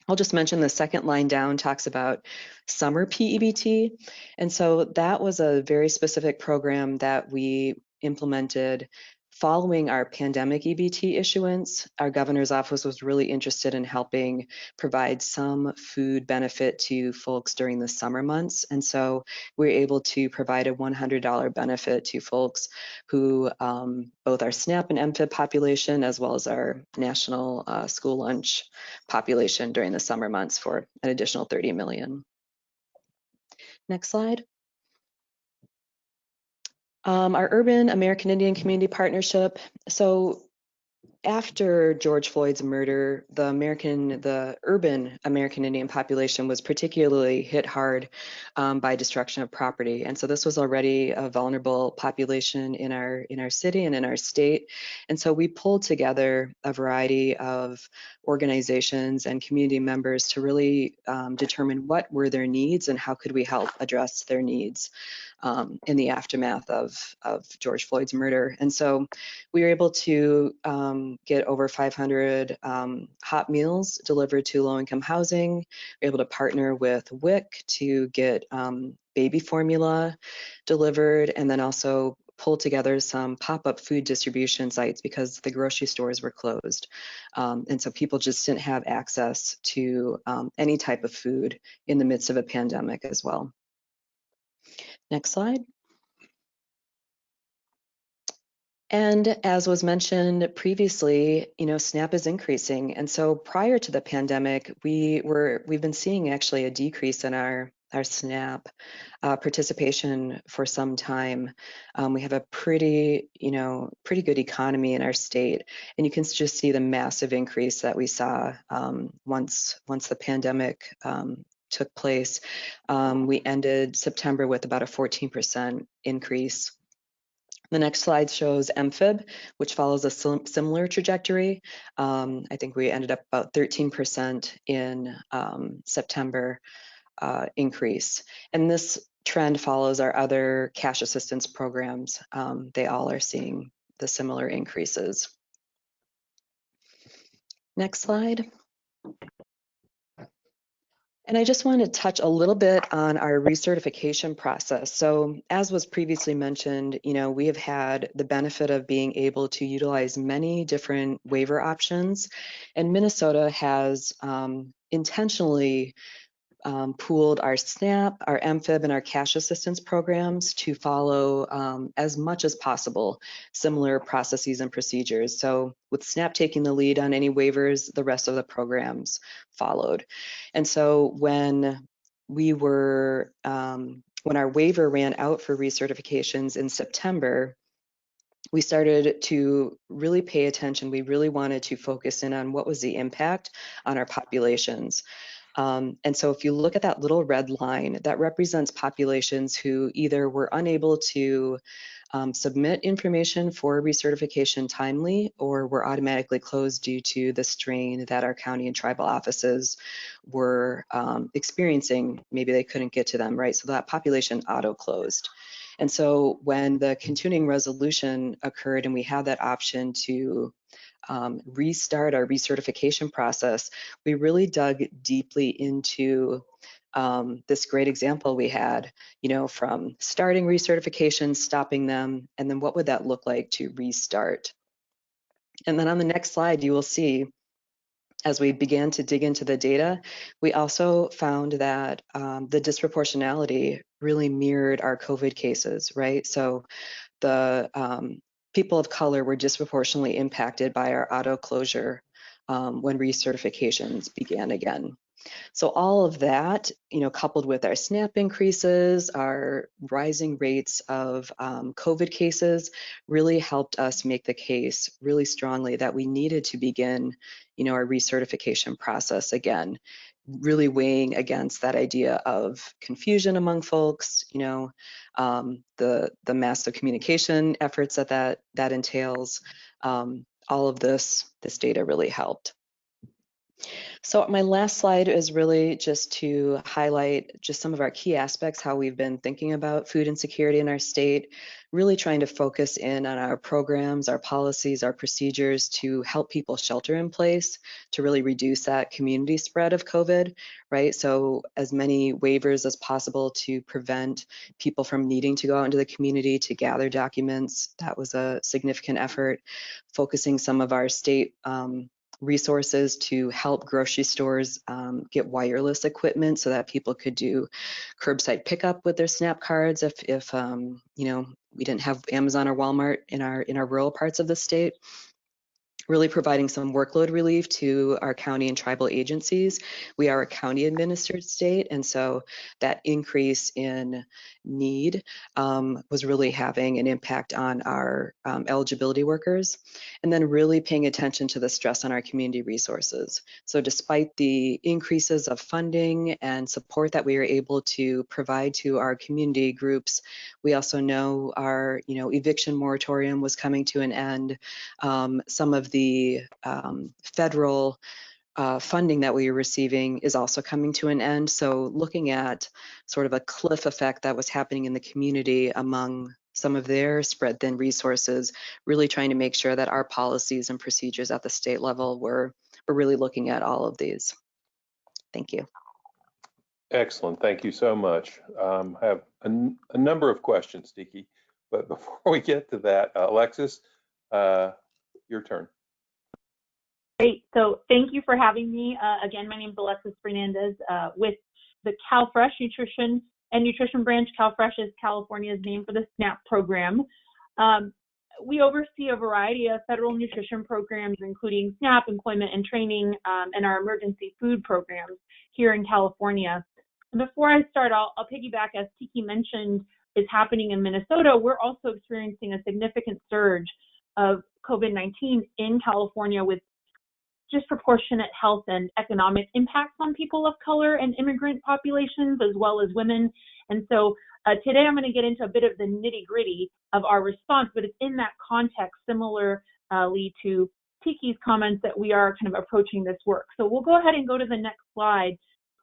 I'll just mention the second line down talks about summer PEBT. And so that was a very specific program that we implemented following our pandemic EBT issuance. Our governor's office was really interested in helping provide some food benefit to folks during the summer months. And so we were able to provide a $100 benefit to folks who, both our SNAP and MFIB population, as well as our national school lunch population during the summer months, for an additional $30 million. Next slide. Our Urban American Indian Community Partnership. So after George Floyd's murder, the urban American Indian population was particularly hit hard by destruction of property. And so this was already a vulnerable population in our city and in our state. And so we pulled together a variety of organizations and community members to really determine what were their needs and how could we help address their needs in the aftermath of George Floyd's murder. And so we were able to get over 500 hot meals delivered to low-income housing. We were able to partner with WIC to get baby formula delivered, and then also pull together some pop-up food distribution sites because the grocery stores were closed. And so people just didn't have access to any type of food in the midst of a pandemic as well. Next slide. And as was mentioned previously, SNAP is increasing. And so prior to the pandemic, we've been seeing actually a decrease in our SNAP participation for some time. We have a pretty good economy in our state, and you can just see the massive increase that we saw once the pandemic took place. We ended September with about a 14% increase. The next slide shows MFIB, which follows a similar trajectory. I think we ended up about 13% in September increase. And this trend follows our other cash assistance programs. They all are seeing the similar increases. Next slide. And I just want to touch a little bit on our recertification process. So as was previously mentioned, we have had the benefit of being able to utilize many different waiver options. And Minnesota has intentionally pooled our SNAP, our MFIB, and our cash assistance programs to follow as much as possible similar processes and procedures. So with SNAP taking the lead on any waivers, the rest of the programs followed. And so when our waiver ran out for recertifications in September, we started to really pay attention. We really wanted to focus in on what was the impact on our populations. And so if you look at that little red line, that represents populations who either were unable to submit information for recertification timely or were automatically closed due to the strain that our county and tribal offices were experiencing. Maybe they couldn't get to them, right? So that population auto-closed. And so when the continuing resolution occurred and we had that option to restart our recertification process, we really dug deeply into this great example we had, from starting recertifications, stopping them, and then what would that look like to restart. And then on the next slide, you will see, as we began to dig into the data, we also found that the disproportionality really mirrored our COVID cases, right? So the people of color were disproportionately impacted by our auto closure when recertifications began again. So all of that, coupled with our SNAP increases, our rising rates of COVID cases, really helped us make the case really strongly that we needed to begin, our recertification process again, really weighing against that idea of confusion among folks, the massive communication efforts that entails. All of this data really helped. So my last slide is really just to highlight just some of our key aspects, how we've been thinking about food insecurity in our state, really trying to focus in on our programs, our policies, our procedures to help people shelter in place, to really reduce that community spread of COVID, right? So as many waivers as possible to prevent people from needing to go out into the community to gather documents. That was a significant effort. Focusing some of our state resources to help grocery stores get wireless equipment so that people could do curbside pickup with their SNAP cards if we didn't have Amazon or Walmart in our rural parts of the state. Really providing some workload relief to our county and tribal agencies. We are a county administered state, and so that increase in need was really having an impact on our eligibility workers, and then really paying attention to the stress on our community resources. So despite the increases of funding and support that we are able to provide to our community groups, we also know our eviction moratorium was coming to an end. Some of the federal funding that we were receiving is also coming to an end. So looking at sort of a cliff effect that was happening in the community among some of their spread thin resources, really trying to make sure that our policies and procedures at the state level were really looking at all of these. Thank you. Excellent, thank you so much. I have a number of questions, Diki, but before we get to that, Alexis, your turn. Great, so thank you for having me. Again, my name is Alexis Fernandez with the CalFresh Nutrition and Nutrition Branch. CalFresh is California's name for the SNAP program. We oversee a variety of federal nutrition programs, including SNAP, employment and training, and our emergency food programs here in California. And before I start, I'll piggyback, as Tiki mentioned, is happening in Minnesota. We're also experiencing a significant surge of COVID-19 in California with disproportionate health and economic impacts on people of color and immigrant populations, as well as women. And so today I'm going to get into a bit of the nitty-gritty of our response, but it's in that context, similarly to Tiki's comments, that we are kind of approaching this work. So we'll go ahead and go to the next slide,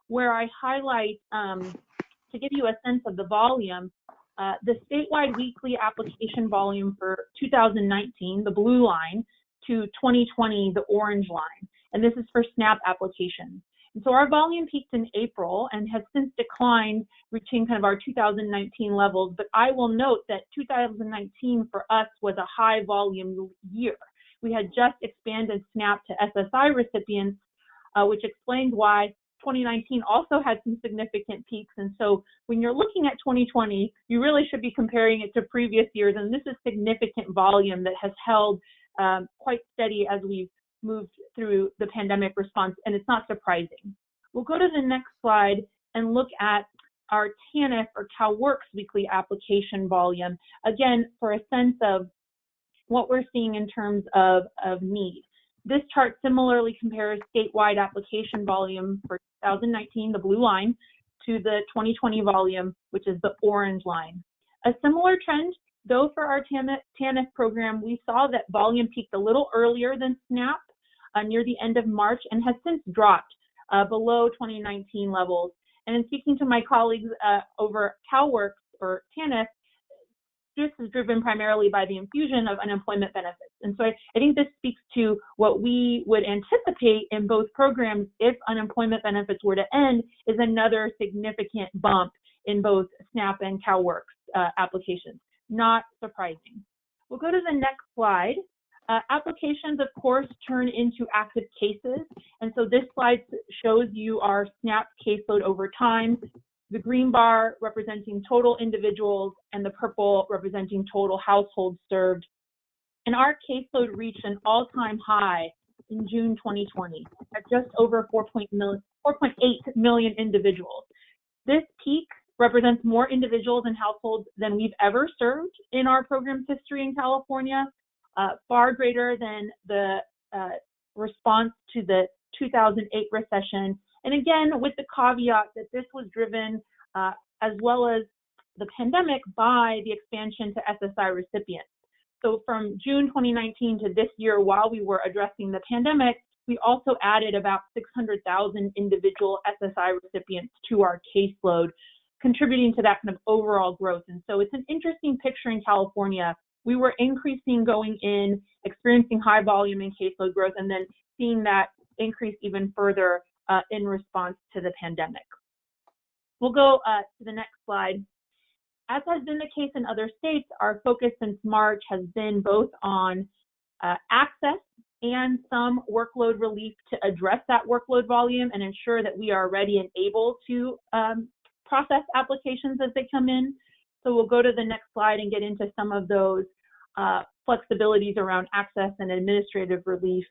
where I highlight, to give you a sense of the volume, the statewide weekly application volume for 2019, the blue line, to 2020, the orange line. and this is for SNAP applications. And so our volume peaked in April and has since declined, reaching kind of our 2019 levels. But I will note that 2019 for us was a high volume year. We had just expanded SNAP to SSI recipients, which explains why 2019 also had some significant peaks. And so when you're looking at 2020, you really should be comparing it to previous years. And this is significant volume that has held quite steady as we've moved through the pandemic response, and it's not surprising. We'll go to the next slide and look at our TANF or CalWORKs weekly application volume, again, for a sense of what we're seeing in terms of need. This chart similarly compares statewide application volume for 2019, the blue line, to the 2020 volume, which is the orange line. A similar trend, though, for our TANF program, we saw that volume peaked a little earlier than SNAP near the end of March and has since dropped below 2019 levels. And in speaking to my colleagues over CalWORKs or TANF, this is driven primarily by the infusion of unemployment benefits. And so I think this speaks to what we would anticipate in both programs if unemployment benefits were to end, is another significant bump in both SNAP and CalWORKs applications. Not surprising. We'll go to the next slide. Applications, of course, turn into active cases. And so this slide shows you our SNAP caseload over time, the green bar representing total individuals and the purple representing total households served. And our caseload reached an all-time high in June 2020 at just over 4.8 million individuals. This peak represents more individuals and households than we've ever served in our program's history in California, far greater than the response to the 2008 recession. And again, with the caveat that this was driven, as well as the pandemic, by the expansion to SSI recipients. So from June 2019 to this year, while we were addressing the pandemic, we also added about 600,000 individual SSI recipients to our caseload, contributing to that kind of overall growth. And so it's an interesting picture in California. We were increasing going in, experiencing high volume and caseload growth, and then seeing that increase even further in response to the pandemic. We'll go to the next slide. As has been the case in other states, our focus since March has been both on access and some workload relief to address that workload volume and ensure that we are ready and able to process applications as they come in. So we'll go to the next slide and get into some of those flexibilities around access and administrative relief.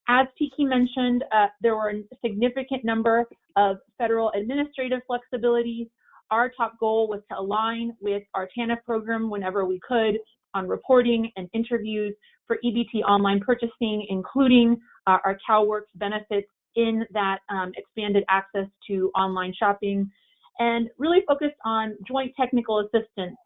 As Tiki mentioned, there were a significant number of federal administrative flexibilities. Our top goal was to align with our TANF program whenever we could on reporting and interviews for EBT online purchasing, including our CalWORKs benefits in that expanded access to online shopping, and really focused on joint technical assistance,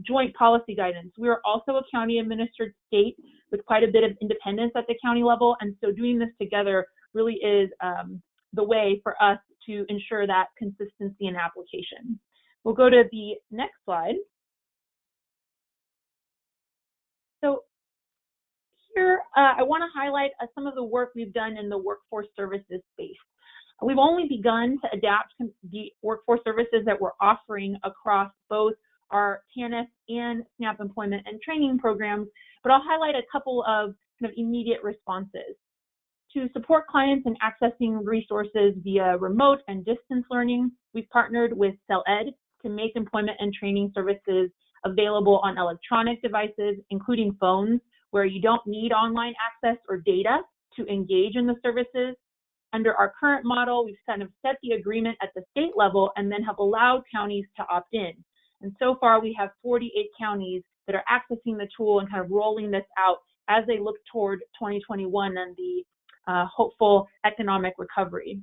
joint policy guidance. We are also a county administered state with quite a bit of independence at the county level, and so doing this together really is the way for us to ensure that consistency in application. We'll go to the next slide. So here, I want to highlight some of the work we've done in the workforce services space. We've only begun to adapt the workforce services that we're offering across both our TANF and SNAP employment and training programs, but I'll highlight a couple of kind of immediate responses. To support clients in accessing resources via remote and distance learning, we've partnered with CellEd to make employment and training services available on electronic devices, including phones, where you don't need online access or data to engage in the services. Under our current model, we've kind of set the agreement at the state level and then have allowed counties to opt in. And so far, we have 48 counties that are accessing the tool and kind of rolling this out as they look toward 2021 and the hopeful economic recovery.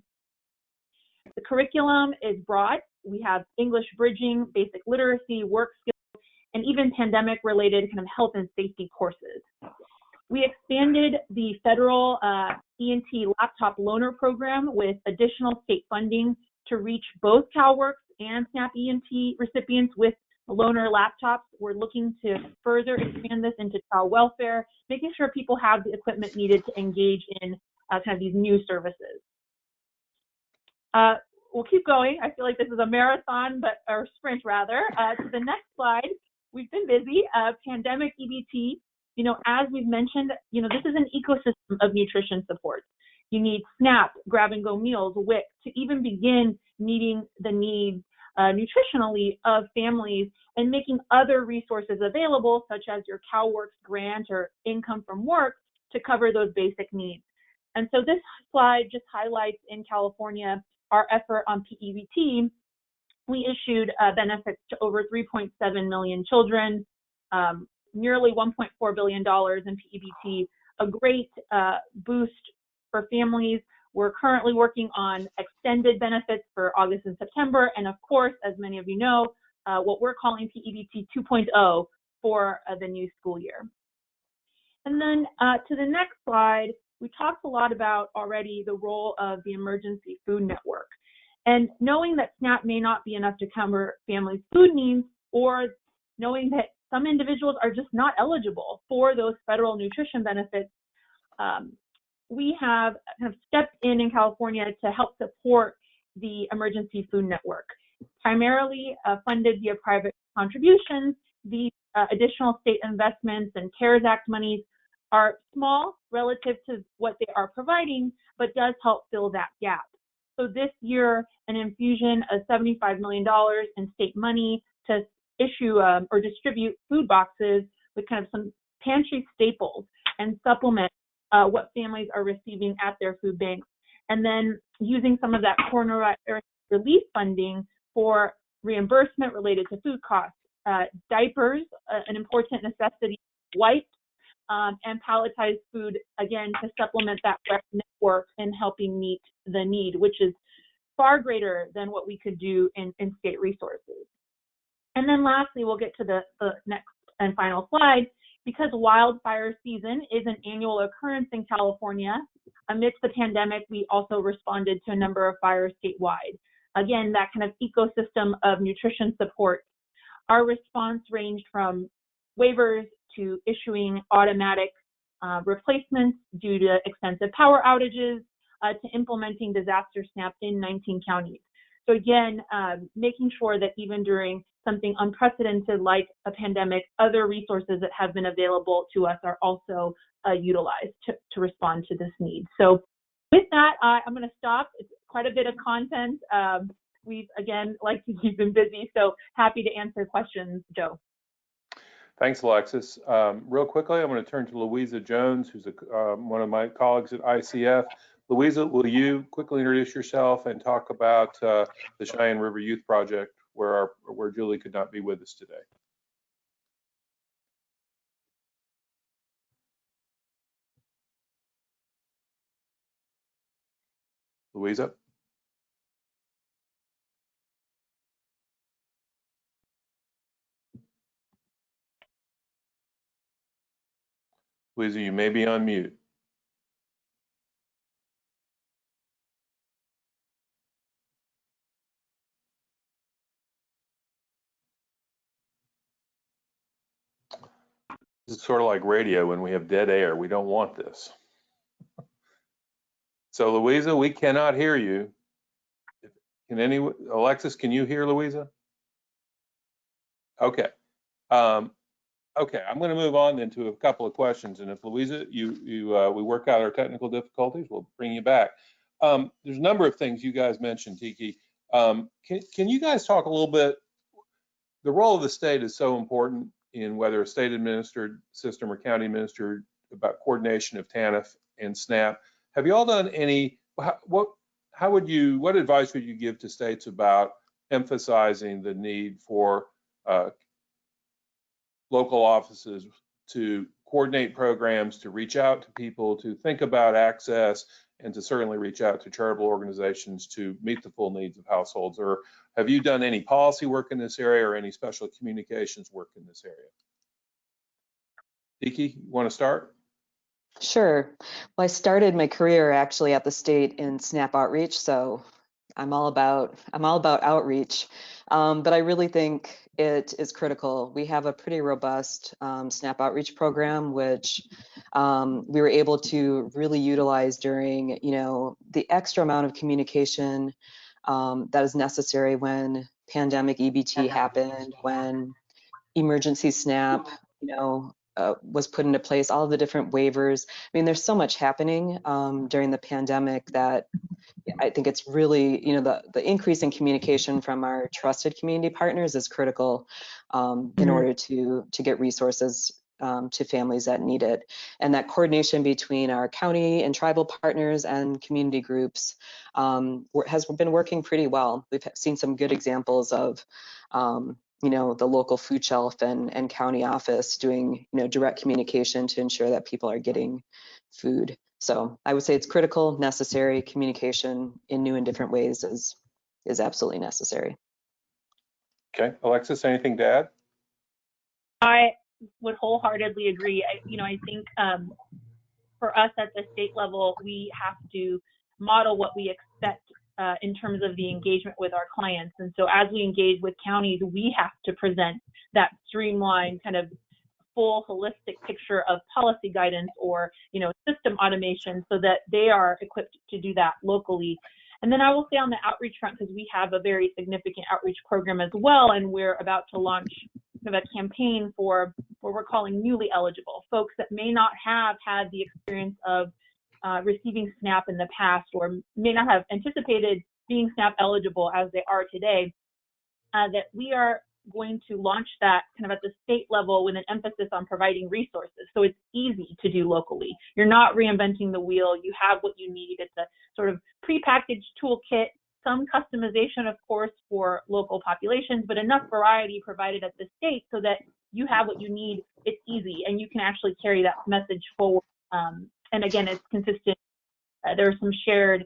The curriculum is broad. We have English bridging, basic literacy, work skills, and even pandemic-related kind of health and safety courses. We expanded the federal E&T laptop loaner program with additional state funding to reach both CalWORKs and SNAP E&T recipients with loaner laptops. We're looking to further expand this into child welfare, making sure people have the equipment needed to engage in kind of these new services. We'll keep going. I feel like this is a marathon, or sprint rather. To the next slide, we've been busy. Pandemic EBT, as we've mentioned, this is an ecosystem of nutrition support. You need SNAP, grab-and-go meals, WIC, to even begin meeting the needs nutritionally of families and making other resources available, such as your CalWORKs grant or income from work, to cover those basic needs. And so this slide just highlights in California our effort on P-EBT. We issued benefits to over 3.7 million children, nearly $1.4 billion in P-EBT, a great boost for families. We're currently working on extended benefits for August and September, and of course, as many of you know, what we're calling P-EBT 2.0 for the new school year. And then to the next slide, we talked a lot about already the role of the emergency food network. And knowing that SNAP may not be enough to cover families' food needs, or knowing that some individuals are just not eligible for those federal nutrition benefits, we have kind of stepped in California to help support the emergency food network. Primarily funded via private contributions, the additional state investments and CARES Act monies are small relative to what they are providing, but does help fill that gap. So this year, an infusion of $75 million in state money to issue or distribute food boxes with kind of some pantry staples and supplement what families are receiving at their food banks. And then using some of that coronavirus relief funding for reimbursement related to food costs, diapers, an important necessity, wipes, and palletized food, again, to supplement that network and helping meet the need, which is far greater than what we could do in state resources. And then lastly, we'll get to the next and final slide. Because wildfire season is an annual occurrence in California, amidst the pandemic, we also responded to a number of fires statewide. Again, that kind of ecosystem of nutrition support. Our response ranged from waivers to issuing automatic replacements due to extensive power outages to implementing disaster SNAP in 19 counties. So again, making sure that even during something unprecedented like a pandemic, other resources that have been available to us are also utilized to respond to this need. So with that, I'm going to stop. It's quite a bit of content. We've, again, like to keep them busy, so happy to answer questions, Joe. Thanks, Alexis. Real quickly, I'm going to turn to Louisa Jones, who's one of my colleagues at ICF. Louisa, will you quickly introduce yourself and talk about the Cheyenne River Youth Project, where Julie could not be with us today? Louisa? Louisa, you may be on mute. This is sort of like radio when we have dead air. We don't want this. So Louisa, we cannot hear you. Alexis, can you hear Louisa? Okay. Okay, I'm going to move on then to a couple of questions. And if Louisa, we work out our technical difficulties, we'll bring you back. There's a number of things you guys mentioned, Tiki. Can you guys talk a little bit? The role of the state is so important in whether a state administered system or county administered, about coordination of TANF and SNAP. Have you all done any, what advice would you give to states about emphasizing the need for local offices to coordinate programs, to reach out to people, to think about access, and to certainly reach out to charitable organizations to meet the full needs of households? Or have you done any policy work in this area or any special communications work in this area? Tiki, you want to start? Sure. Well, I started my career actually at the state in SNAP outreach, so I'm all about outreach. But I really think it is critical. We have a pretty robust SNAP outreach program, which we were able to really utilize during, the extra amount of communication that is necessary when pandemic EBT happened, when emergency SNAP, was put into place, all of the different waivers. I mean, there's so much happening during the pandemic that I think it's really, the increase in communication from our trusted community partners is critical in order to get resources to families that need it. And that coordination between our county and tribal partners and community groups has been working pretty well. We've seen some good examples of the local food shelf and county office doing, direct communication to ensure that people are getting food. So I would say it's critical, necessary. Communication in new and different ways is absolutely necessary. Okay, Alexis, anything to add? I would wholeheartedly agree. I think for us at the state level, we have to model what we expect in terms of the engagement with our clients. And so as we engage with counties, we have to present that streamlined kind of full holistic picture of policy guidance or, system automation so that they are equipped to do that locally. And then I will say on the outreach front, because we have a very significant outreach program as well, and we're about to launch a campaign for what we're calling newly eligible folks that may not have had the experience of receiving SNAP in the past or may not have anticipated being SNAP eligible as they are today, that we are going to launch that kind of at the state level with an emphasis on providing resources. So it's easy to do locally. You're not reinventing the wheel. You have what you need. It's a sort of prepackaged toolkit, some customization, of course, for local populations, but enough variety provided at the state so that you have what you need. It's easy, and you can actually carry that message forward. And again, it's consistent. There's some shared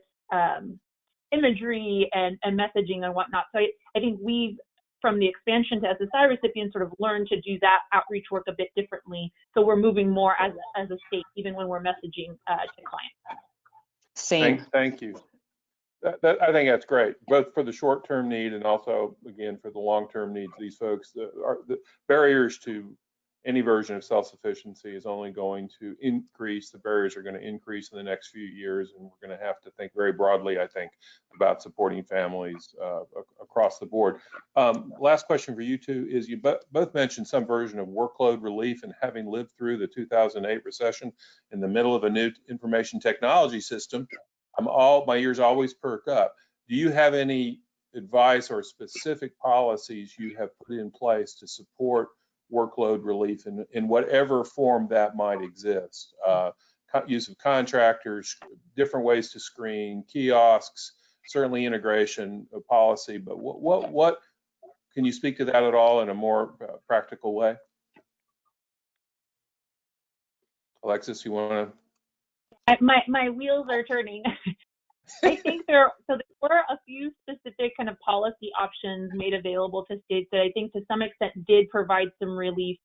imagery and messaging and whatnot. So I think we've, from the expansion to SSI recipients, sort of learned to do that outreach work a bit differently. So we're moving more as a state, even when we're messaging to clients. Same. Thank you. I think that's great, both for the short-term need and also, again, for the long-term needs. These folks, the barriers to any version of self-sufficiency is only going to increase. The barriers are going to increase in the next few years, and we're going to have to think very broadly, I think, about supporting families across the board. Last question for you two is, you both mentioned some version of workload relief, and having lived through the 2008 recession in the middle of a new information technology system, my ears always perk up. Do you have any advice or specific policies you have put in place to support workload relief in whatever form that might exist? Use of contractors, different ways to screen, kiosks, certainly integration of policy, but what can you speak to that at all in a more practical way? Alexis, you want to? My wheels are turning. I think there were a few specific kind of policy options made available to states that I think to some extent did provide some relief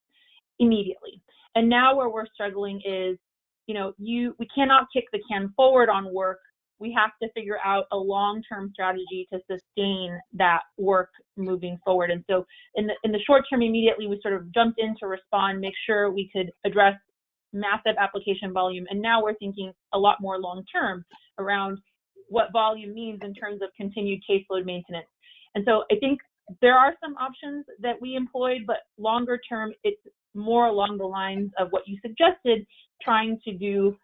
immediately. And now where we're struggling is, we cannot kick the can forward on work. We have to figure out a long-term strategy to sustain that work moving forward. And so in the short term, immediately we sort of jumped in to respond, make sure we could address massive application volume. And now we're thinking a lot more long-term around what volume means in terms of continued caseload maintenance. And so I think there are some options that we employed, but longer term, it's more along the lines of what you suggested, trying to do,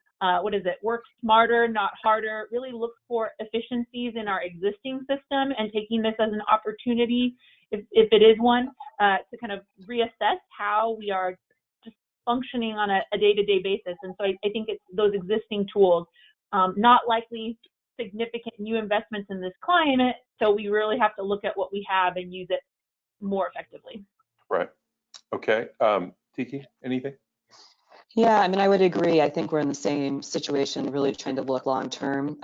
work smarter, not harder, really look for efficiencies in our existing system and taking this as an opportunity, if it is one, to kind of reassess how we are just functioning on a day-to-day basis. And so I think it's those existing tools, not likely significant new investments in this climate, so we really have to look at what we have and use it more effectively. Right. Okay. Tiki, anything? Yeah, I mean, I would agree. I think we're in the same situation, really trying to look long term.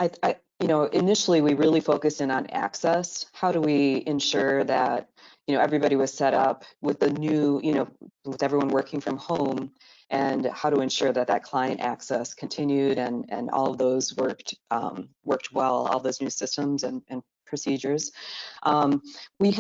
Initially we really focused in on access. How do we ensure that, everybody was set up with the new, with everyone working from home, and how to ensure that client access continued and all of those worked well, all those new systems and procedures. We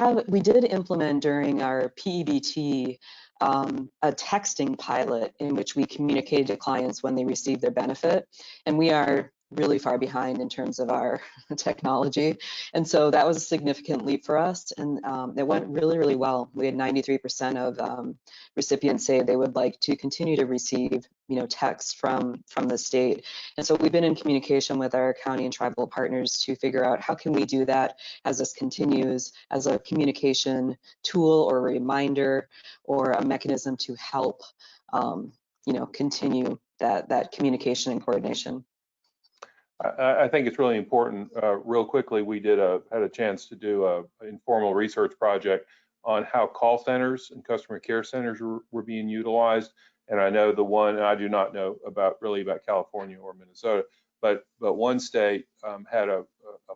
did implement during our PEBT a texting pilot in which we communicated to clients when they received their benefit, and we are really far behind in terms of our technology. And so that was a significant leap for us, and it went really, really well. We had 93% of recipients say they would like to continue to receive, texts from the state. And so we've been in communication with our county and tribal partners to figure out how can we do that as this continues as a communication tool or a reminder or a mechanism to help, continue that communication and coordination. I think it's really important. Real quickly, we had a chance to do an informal research project on how call centers and customer care centers were being utilized. And I know the one, and I do not know about California or Minnesota, but one state had a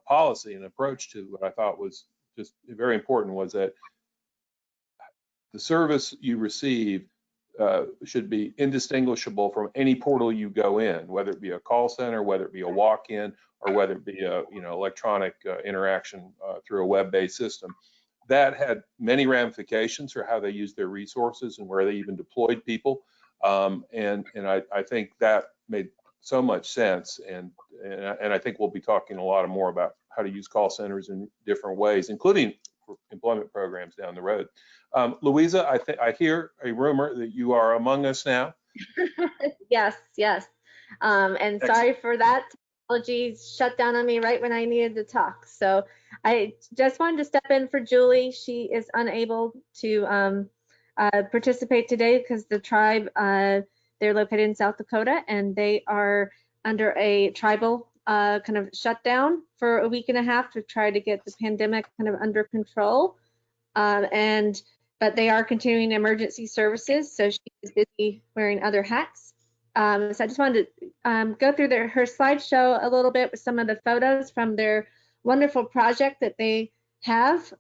policy and approach to what I thought was just very important, was that the service you receive should be indistinguishable from any portal you go in, whether it be a call center, whether it be a walk-in, or whether it be a electronic interaction through a web-based system. That had many ramifications for how they used their resources and where they even deployed people. And I think that made so much sense. And I think we'll be talking a lot more about how to use call centers in different ways, including employment programs down the road. Louisa, I hear a rumor that you are among us now. Yes. And Excellent. Sorry for that. Technology shut down on me right when I needed to talk. So I just wanted to step in for Julie. She is unable to participate today because the tribe, they're located in South Dakota, and they are under a tribal kind of shutdown for a week and a half to try to get the pandemic kind of under control. But they are continuing emergency services, so she is busy wearing other hats. So I just wanted to go through her slideshow a little bit with some of the photos from their wonderful project that they have.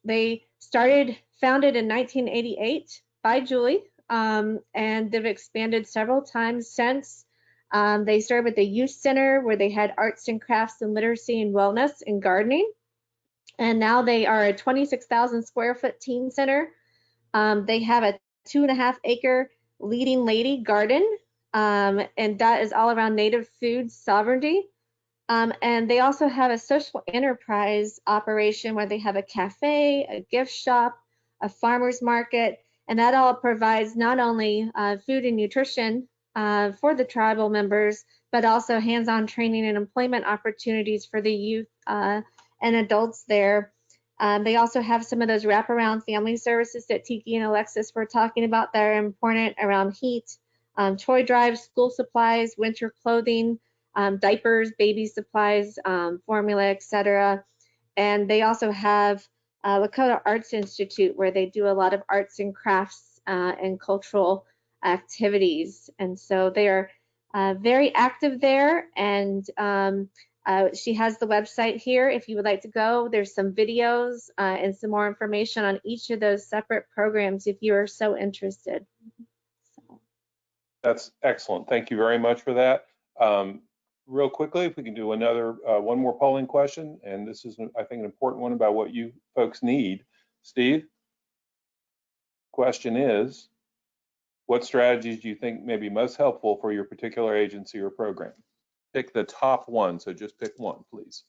They founded in 1988 by Julie, and they've expanded several times since. They started with the youth center where they had arts and crafts and literacy and wellness and gardening. And now they are a 26,000 square foot teen center. They have a 2.5 acre leading lady garden, and that is all around native food sovereignty. And they also have a social enterprise operation where they have a cafe, a gift shop, a farmer's market, and that all provides not only food and nutrition for the tribal members, but also hands-on training and employment opportunities for the youth and adults there. They also have some of those wraparound family services that Tiki and Alexis were talking about that are important around heat, toy drives, school supplies, winter clothing, diapers, baby supplies, formula, etc. And they also have Lakota Arts Institute, where they do a lot of arts and crafts and cultural activities. And so they are very active there. And she has the website here if you would like to go. There's some videos and some more information on each of those separate programs if you are so interested. That's excellent. Thank you very much for that. Real quickly, if we can do one more polling question, and this is, I think, an important one about what you folks need. Steve, question is, what strategies do you think may be most helpful for your particular agency or program? Pick the top one, so just pick one, please.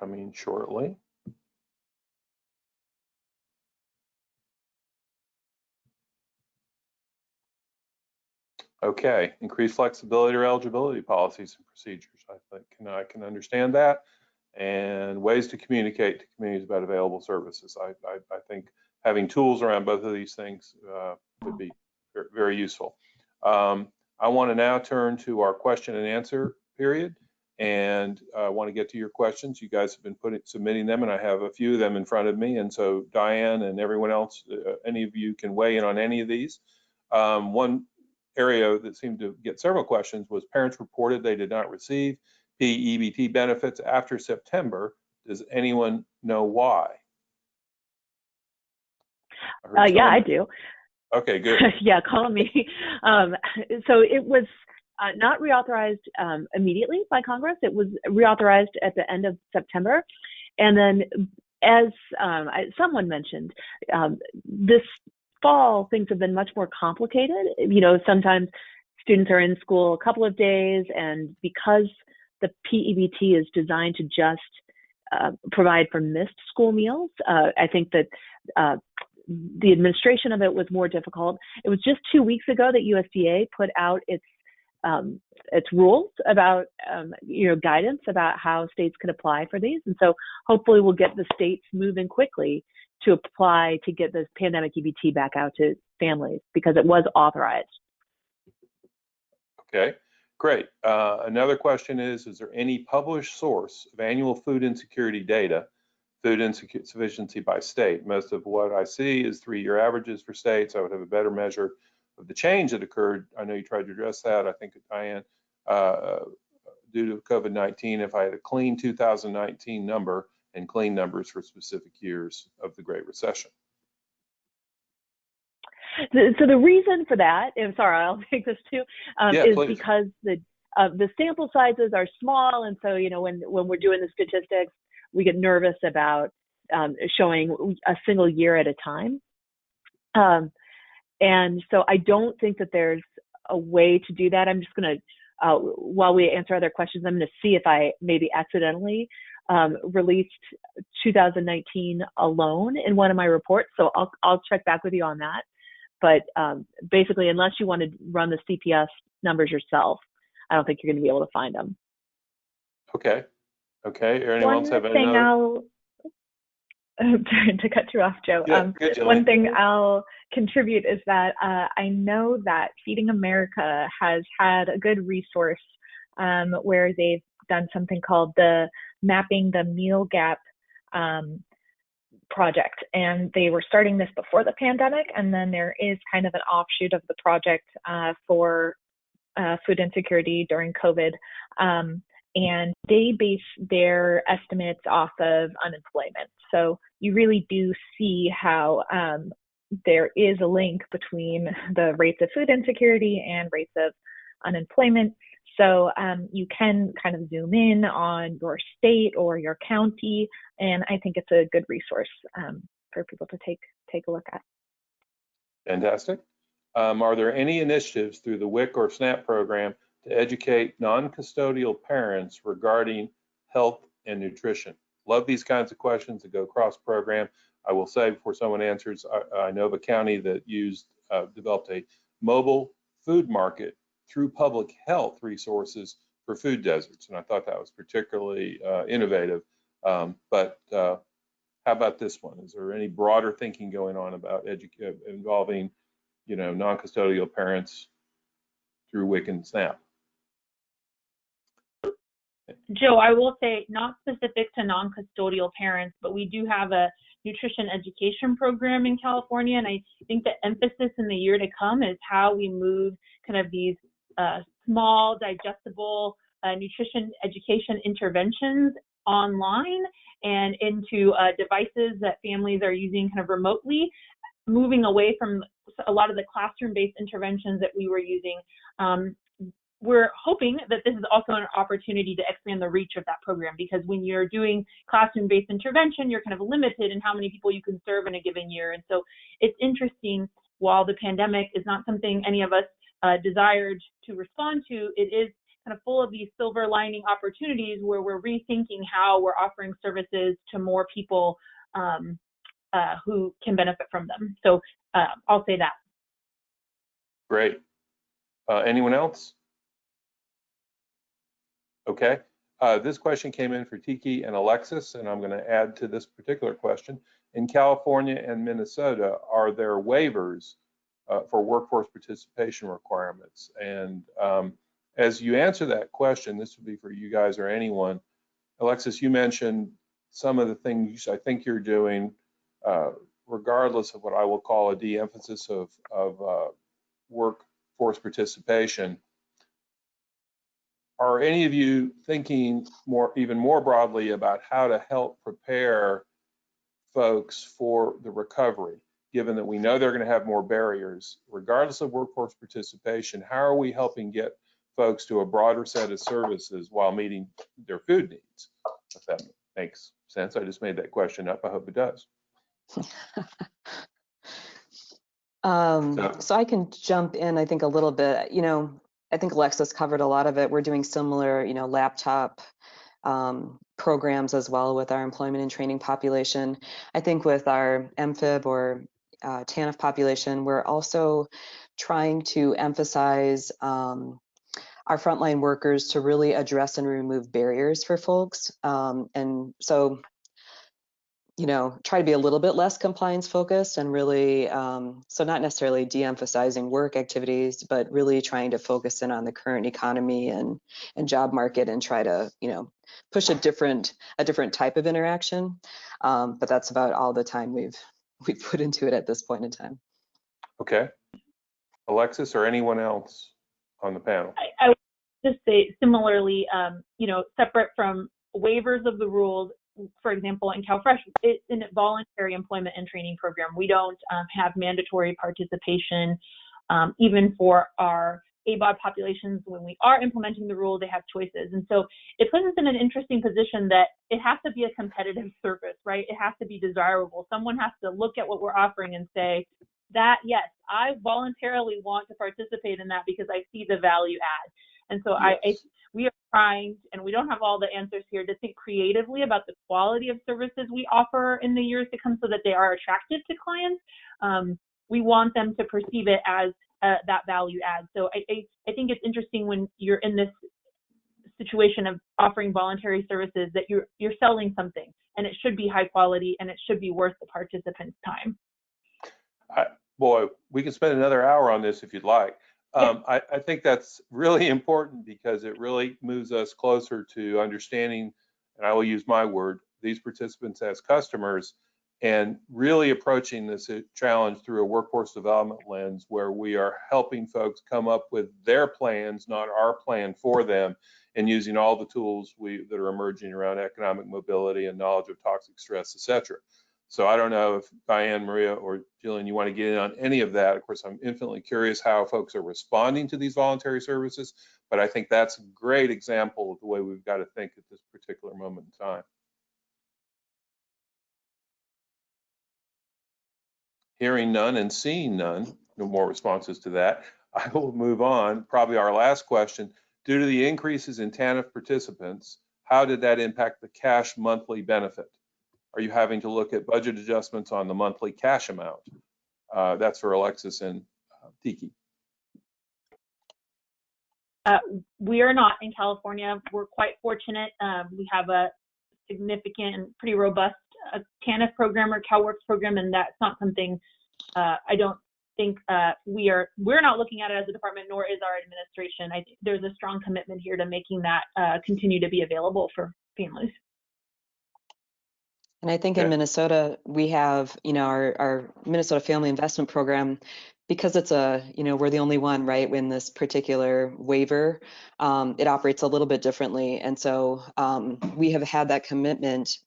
Coming shortly. Okay, increased flexibility or eligibility policies and procedures. I think I can understand that. And ways to communicate to communities about available services. I think having tools around both of these things would be very useful. I want to now turn to our question and answer period. and I want to get to your questions. You guys have been submitting them, and I have a few of them in front of me. And so Diane and everyone else, any of you can weigh in on any of these. One area that seemed to get several questions was parents reported they did not receive P-EBT benefits after September. Does anyone know why? Yeah, I do. Okay, good. Yeah, call me. So it was not reauthorized immediately by Congress. It was reauthorized at the end of September. And then as someone mentioned, this fall, things have been much more complicated. You know, sometimes students are in school a couple of days, and because the P-EBT is designed to just provide for missed school meals, I think that the administration of it was more difficult. It was just 2 weeks ago that USDA put out its rules about, guidance about how states could apply for these. And so hopefully we'll get the states moving quickly to apply to get this pandemic EBT back out to families because it was authorized. Okay, great. Another question is there any published source of annual food insecurity data, food insufficiency by state? Most of what I see is 3-year averages for states. I would have a better measure of the change that occurred. I know you tried to address that, I think, Diane, due to COVID-19, if I had a clean 2019 number and clean numbers for specific years of the Great Recession. So the reason for that, and sorry, I'll take this too, is please. because the sample sizes are small, and so when we're doing the statistics, we get nervous about showing a single year at a time. And so I don't think that there's a way to do that. I'm just going to, while we answer other questions, I'm going to see if I maybe accidentally released 2019 alone in one of my reports. So I'll check back with you on that. But basically, unless you want to run the CPS numbers yourself, I don't think you're going to be able to find them. Okay. Okay. Anyone else have any to cut you off, Joe. One thing I'll contribute is that I know that Feeding America has had a good resource where they've done something called the Mapping the Meal Gap project, and they were starting this before the pandemic, and then there is kind of an offshoot of the project for food insecurity during COVID. And they base their estimates off of unemployment. So you really do see how there is a link between the rates of food insecurity and rates of unemployment. So you can kind of zoom in on your state or your county, and I think it's a good resource for people to take a look at. Fantastic. Are there any initiatives through the WIC or SNAP program to educate non-custodial parents regarding health and nutrition? Love these kinds of questions that go cross-program. I will say before someone answers, I know of a county that developed a mobile food market through public health resources for food deserts, and I thought that was particularly innovative. But how about this one? Is there any broader thinking going on about involving, non-custodial parents through WIC and SNAP? Joe, I will say not specific to non-custodial parents, but we do have a nutrition education program in California, and I think the emphasis in the year to come is how we move kind of these small, digestible nutrition education interventions online and into devices that families are using kind of remotely, moving away from a lot of the classroom-based interventions that we were using. We're hoping that this is also an opportunity to expand the reach of that program, because when you're doing classroom-based intervention, you're kind of limited in how many people you can serve in a given year. And so it's interesting, while the pandemic is not something any of us desired to respond to, it is kind of full of these silver lining opportunities where we're rethinking how we're offering services to more people who can benefit from them. So I'll say that. Great. Anyone else? Okay. This question came in for Tiki and Alexis, and I'm going to add to this particular question. In California and Minnesota, are there waivers for workforce participation requirements? And As you answer that question, this would be for you guys or anyone. Alexis, you mentioned some of the things I think you're doing, regardless of what I will call a de-emphasis of workforce participation. Are any of you thinking even more broadly about how to help prepare folks for the recovery, given that we know they're going to have more barriers, regardless of workforce participation? How are we helping get folks to a broader set of services while meeting their food needs? If that makes sense. I just made that question up. I hope it does. So I can jump in, I think, a little bit. I think Alexis covered a lot of it. We're doing similar, laptop programs as well with our employment and training population. I think with our MFIB or TANF population, we're also trying to emphasize our frontline workers to really address and remove barriers for folks. And so, try to be a little bit less compliance focused and really, so not necessarily de-emphasizing work activities, but really trying to focus in on the current economy and job market and try to, push a different type of interaction. But that's about all the time we've put into it at this point in time. Okay. Alexis or anyone else on the panel? I would just say similarly, separate from waivers of the rules, for example, in CalFresh, it's a voluntary employment and training program. We don't have mandatory participation. Even for our ABOD populations, when we are implementing the rule, they have choices. And so it puts us in an interesting position that it has to be a competitive service, right? It has to be desirable. Someone has to look at what we're offering and say that, yes, I voluntarily want to participate in that because I see the value add. And so yes. We are trying, and we don't have all the answers here, to think creatively about the quality of services we offer in the years to come so that they are attractive to clients. We want them to perceive it as that value add. So I think it's interesting when you're in this situation of offering voluntary services that you're selling something, and it should be high quality and it should be worth the participant's time. Boy, we can spend another hour on this if you'd like. I think that's really important because it really moves us closer to understanding, and I will use my word, these participants as customers, and really approaching this challenge through a workforce development lens where we are helping folks come up with their plans, not our plan for them, and using all the tools that are emerging around economic mobility and knowledge of toxic stress, et cetera. So I don't know if Diane, Maria, or Jillian, you want to get in on any of that. Of course, I'm infinitely curious how folks are responding to these voluntary services, but I think that's a great example of the way we've got to think at this particular moment in time. Hearing none and seeing none, no more responses to that, I will move on. Probably our last question. Due to the increases in TANF participants, how did that impact the cash monthly benefit? Are you having to look at budget adjustments on the monthly cash amount? That's for Alexis and Tiki. We are not in California. We're quite fortunate. We have a significant and pretty robust TANF program or CalWorks program, and that's not something I don't think we're not looking at it as a department, nor is our administration. I think there's a strong commitment here to making that continue to be available for families. And I think in Minnesota, we have, our Minnesota Family Investment Program, because it's we're the only one, right, in this particular waiver, it operates a little bit differently. And so we have had that commitment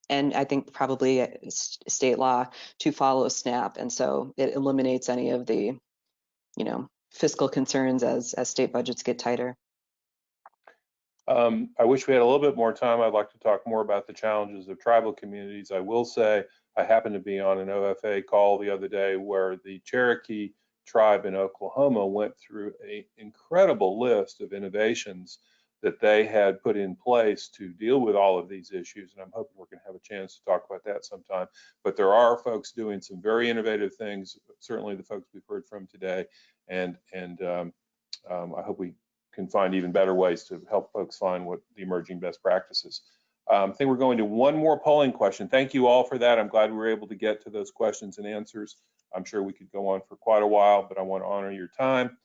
and I think probably state law to follow SNAP. And so it eliminates any of the, fiscal concerns as state budgets get tighter. I wish we had a little bit more time. I'd like to talk more about the challenges of tribal communities. I will say I happened to be on an OFA call the other day where the Cherokee tribe in Oklahoma went through an incredible list of innovations that they had put in place to deal with all of these issues. And I'm hoping we're going to have a chance to talk about that sometime. But there are folks doing some very innovative things, certainly the folks we've heard from today. And I hope we can find even better ways to help folks find what the emerging best practices. I think we're going to one more polling question. Thank you all for that. I'm glad we were able to get to those questions and answers. I'm sure we could go on for quite a while, but I want to honor your time.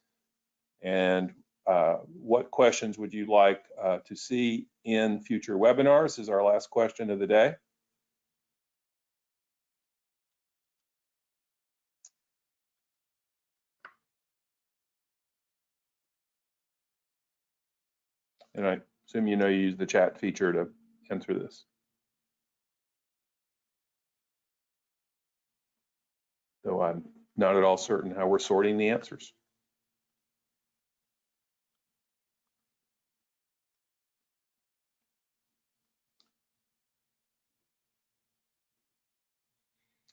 And what questions would you like to see in future webinars is our last question of the day. And I assume you know you use the chat feature to answer this. Though I'm not at all certain how we're sorting the answers.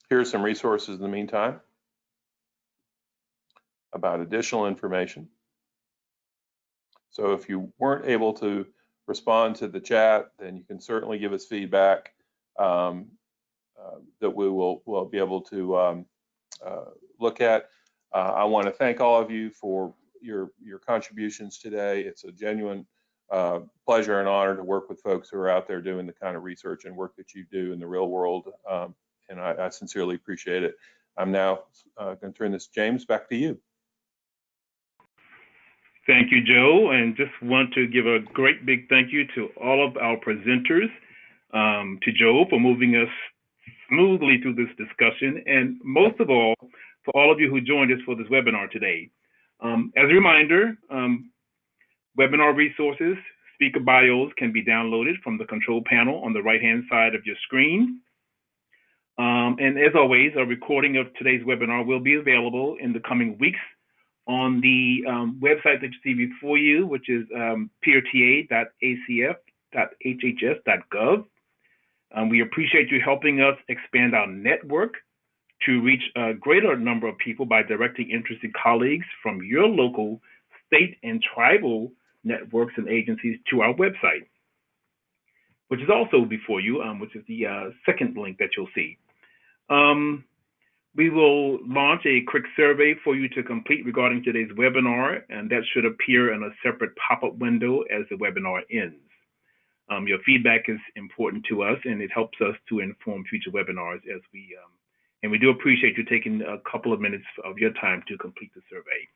Here are some resources in the meantime about additional information. So if you weren't able to respond to the chat, then you can certainly give us feedback that we'll be able to look at. I want to thank all of you for your contributions today. It's a genuine pleasure and honor to work with folks who are out there doing the kind of research and work that you do in the real world, and I sincerely appreciate it. I'm now going to turn this, James, back to you. Thank you, Joe, and just want to give a great big thank you to all of our presenters, to Joe for moving us smoothly through this discussion, and most of all, for all of you who joined us for this webinar today. As a reminder, webinar resources, speaker bios can be downloaded from the control panel on the right-hand side of your screen. And as always, a recording of today's webinar will be available in the coming weeks on the website that you see before you, which is peerta.acf.hhs.gov. We appreciate you helping us expand our network to reach a greater number of people by directing interested colleagues from your local, state, and tribal networks and agencies to our website, which is also before you, which is the second link that you'll see. We will launch a quick survey for you to complete regarding today's webinar, and that should appear in a separate pop-up window as the webinar ends. Your feedback is important to us, and it helps us to inform future webinars as and we do appreciate you taking a couple of minutes of your time to complete the survey.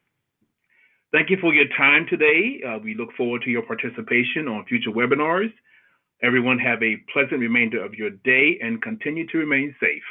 Thank you for your time today. We look forward to your participation on future webinars. Everyone have a pleasant remainder of your day and continue to remain safe.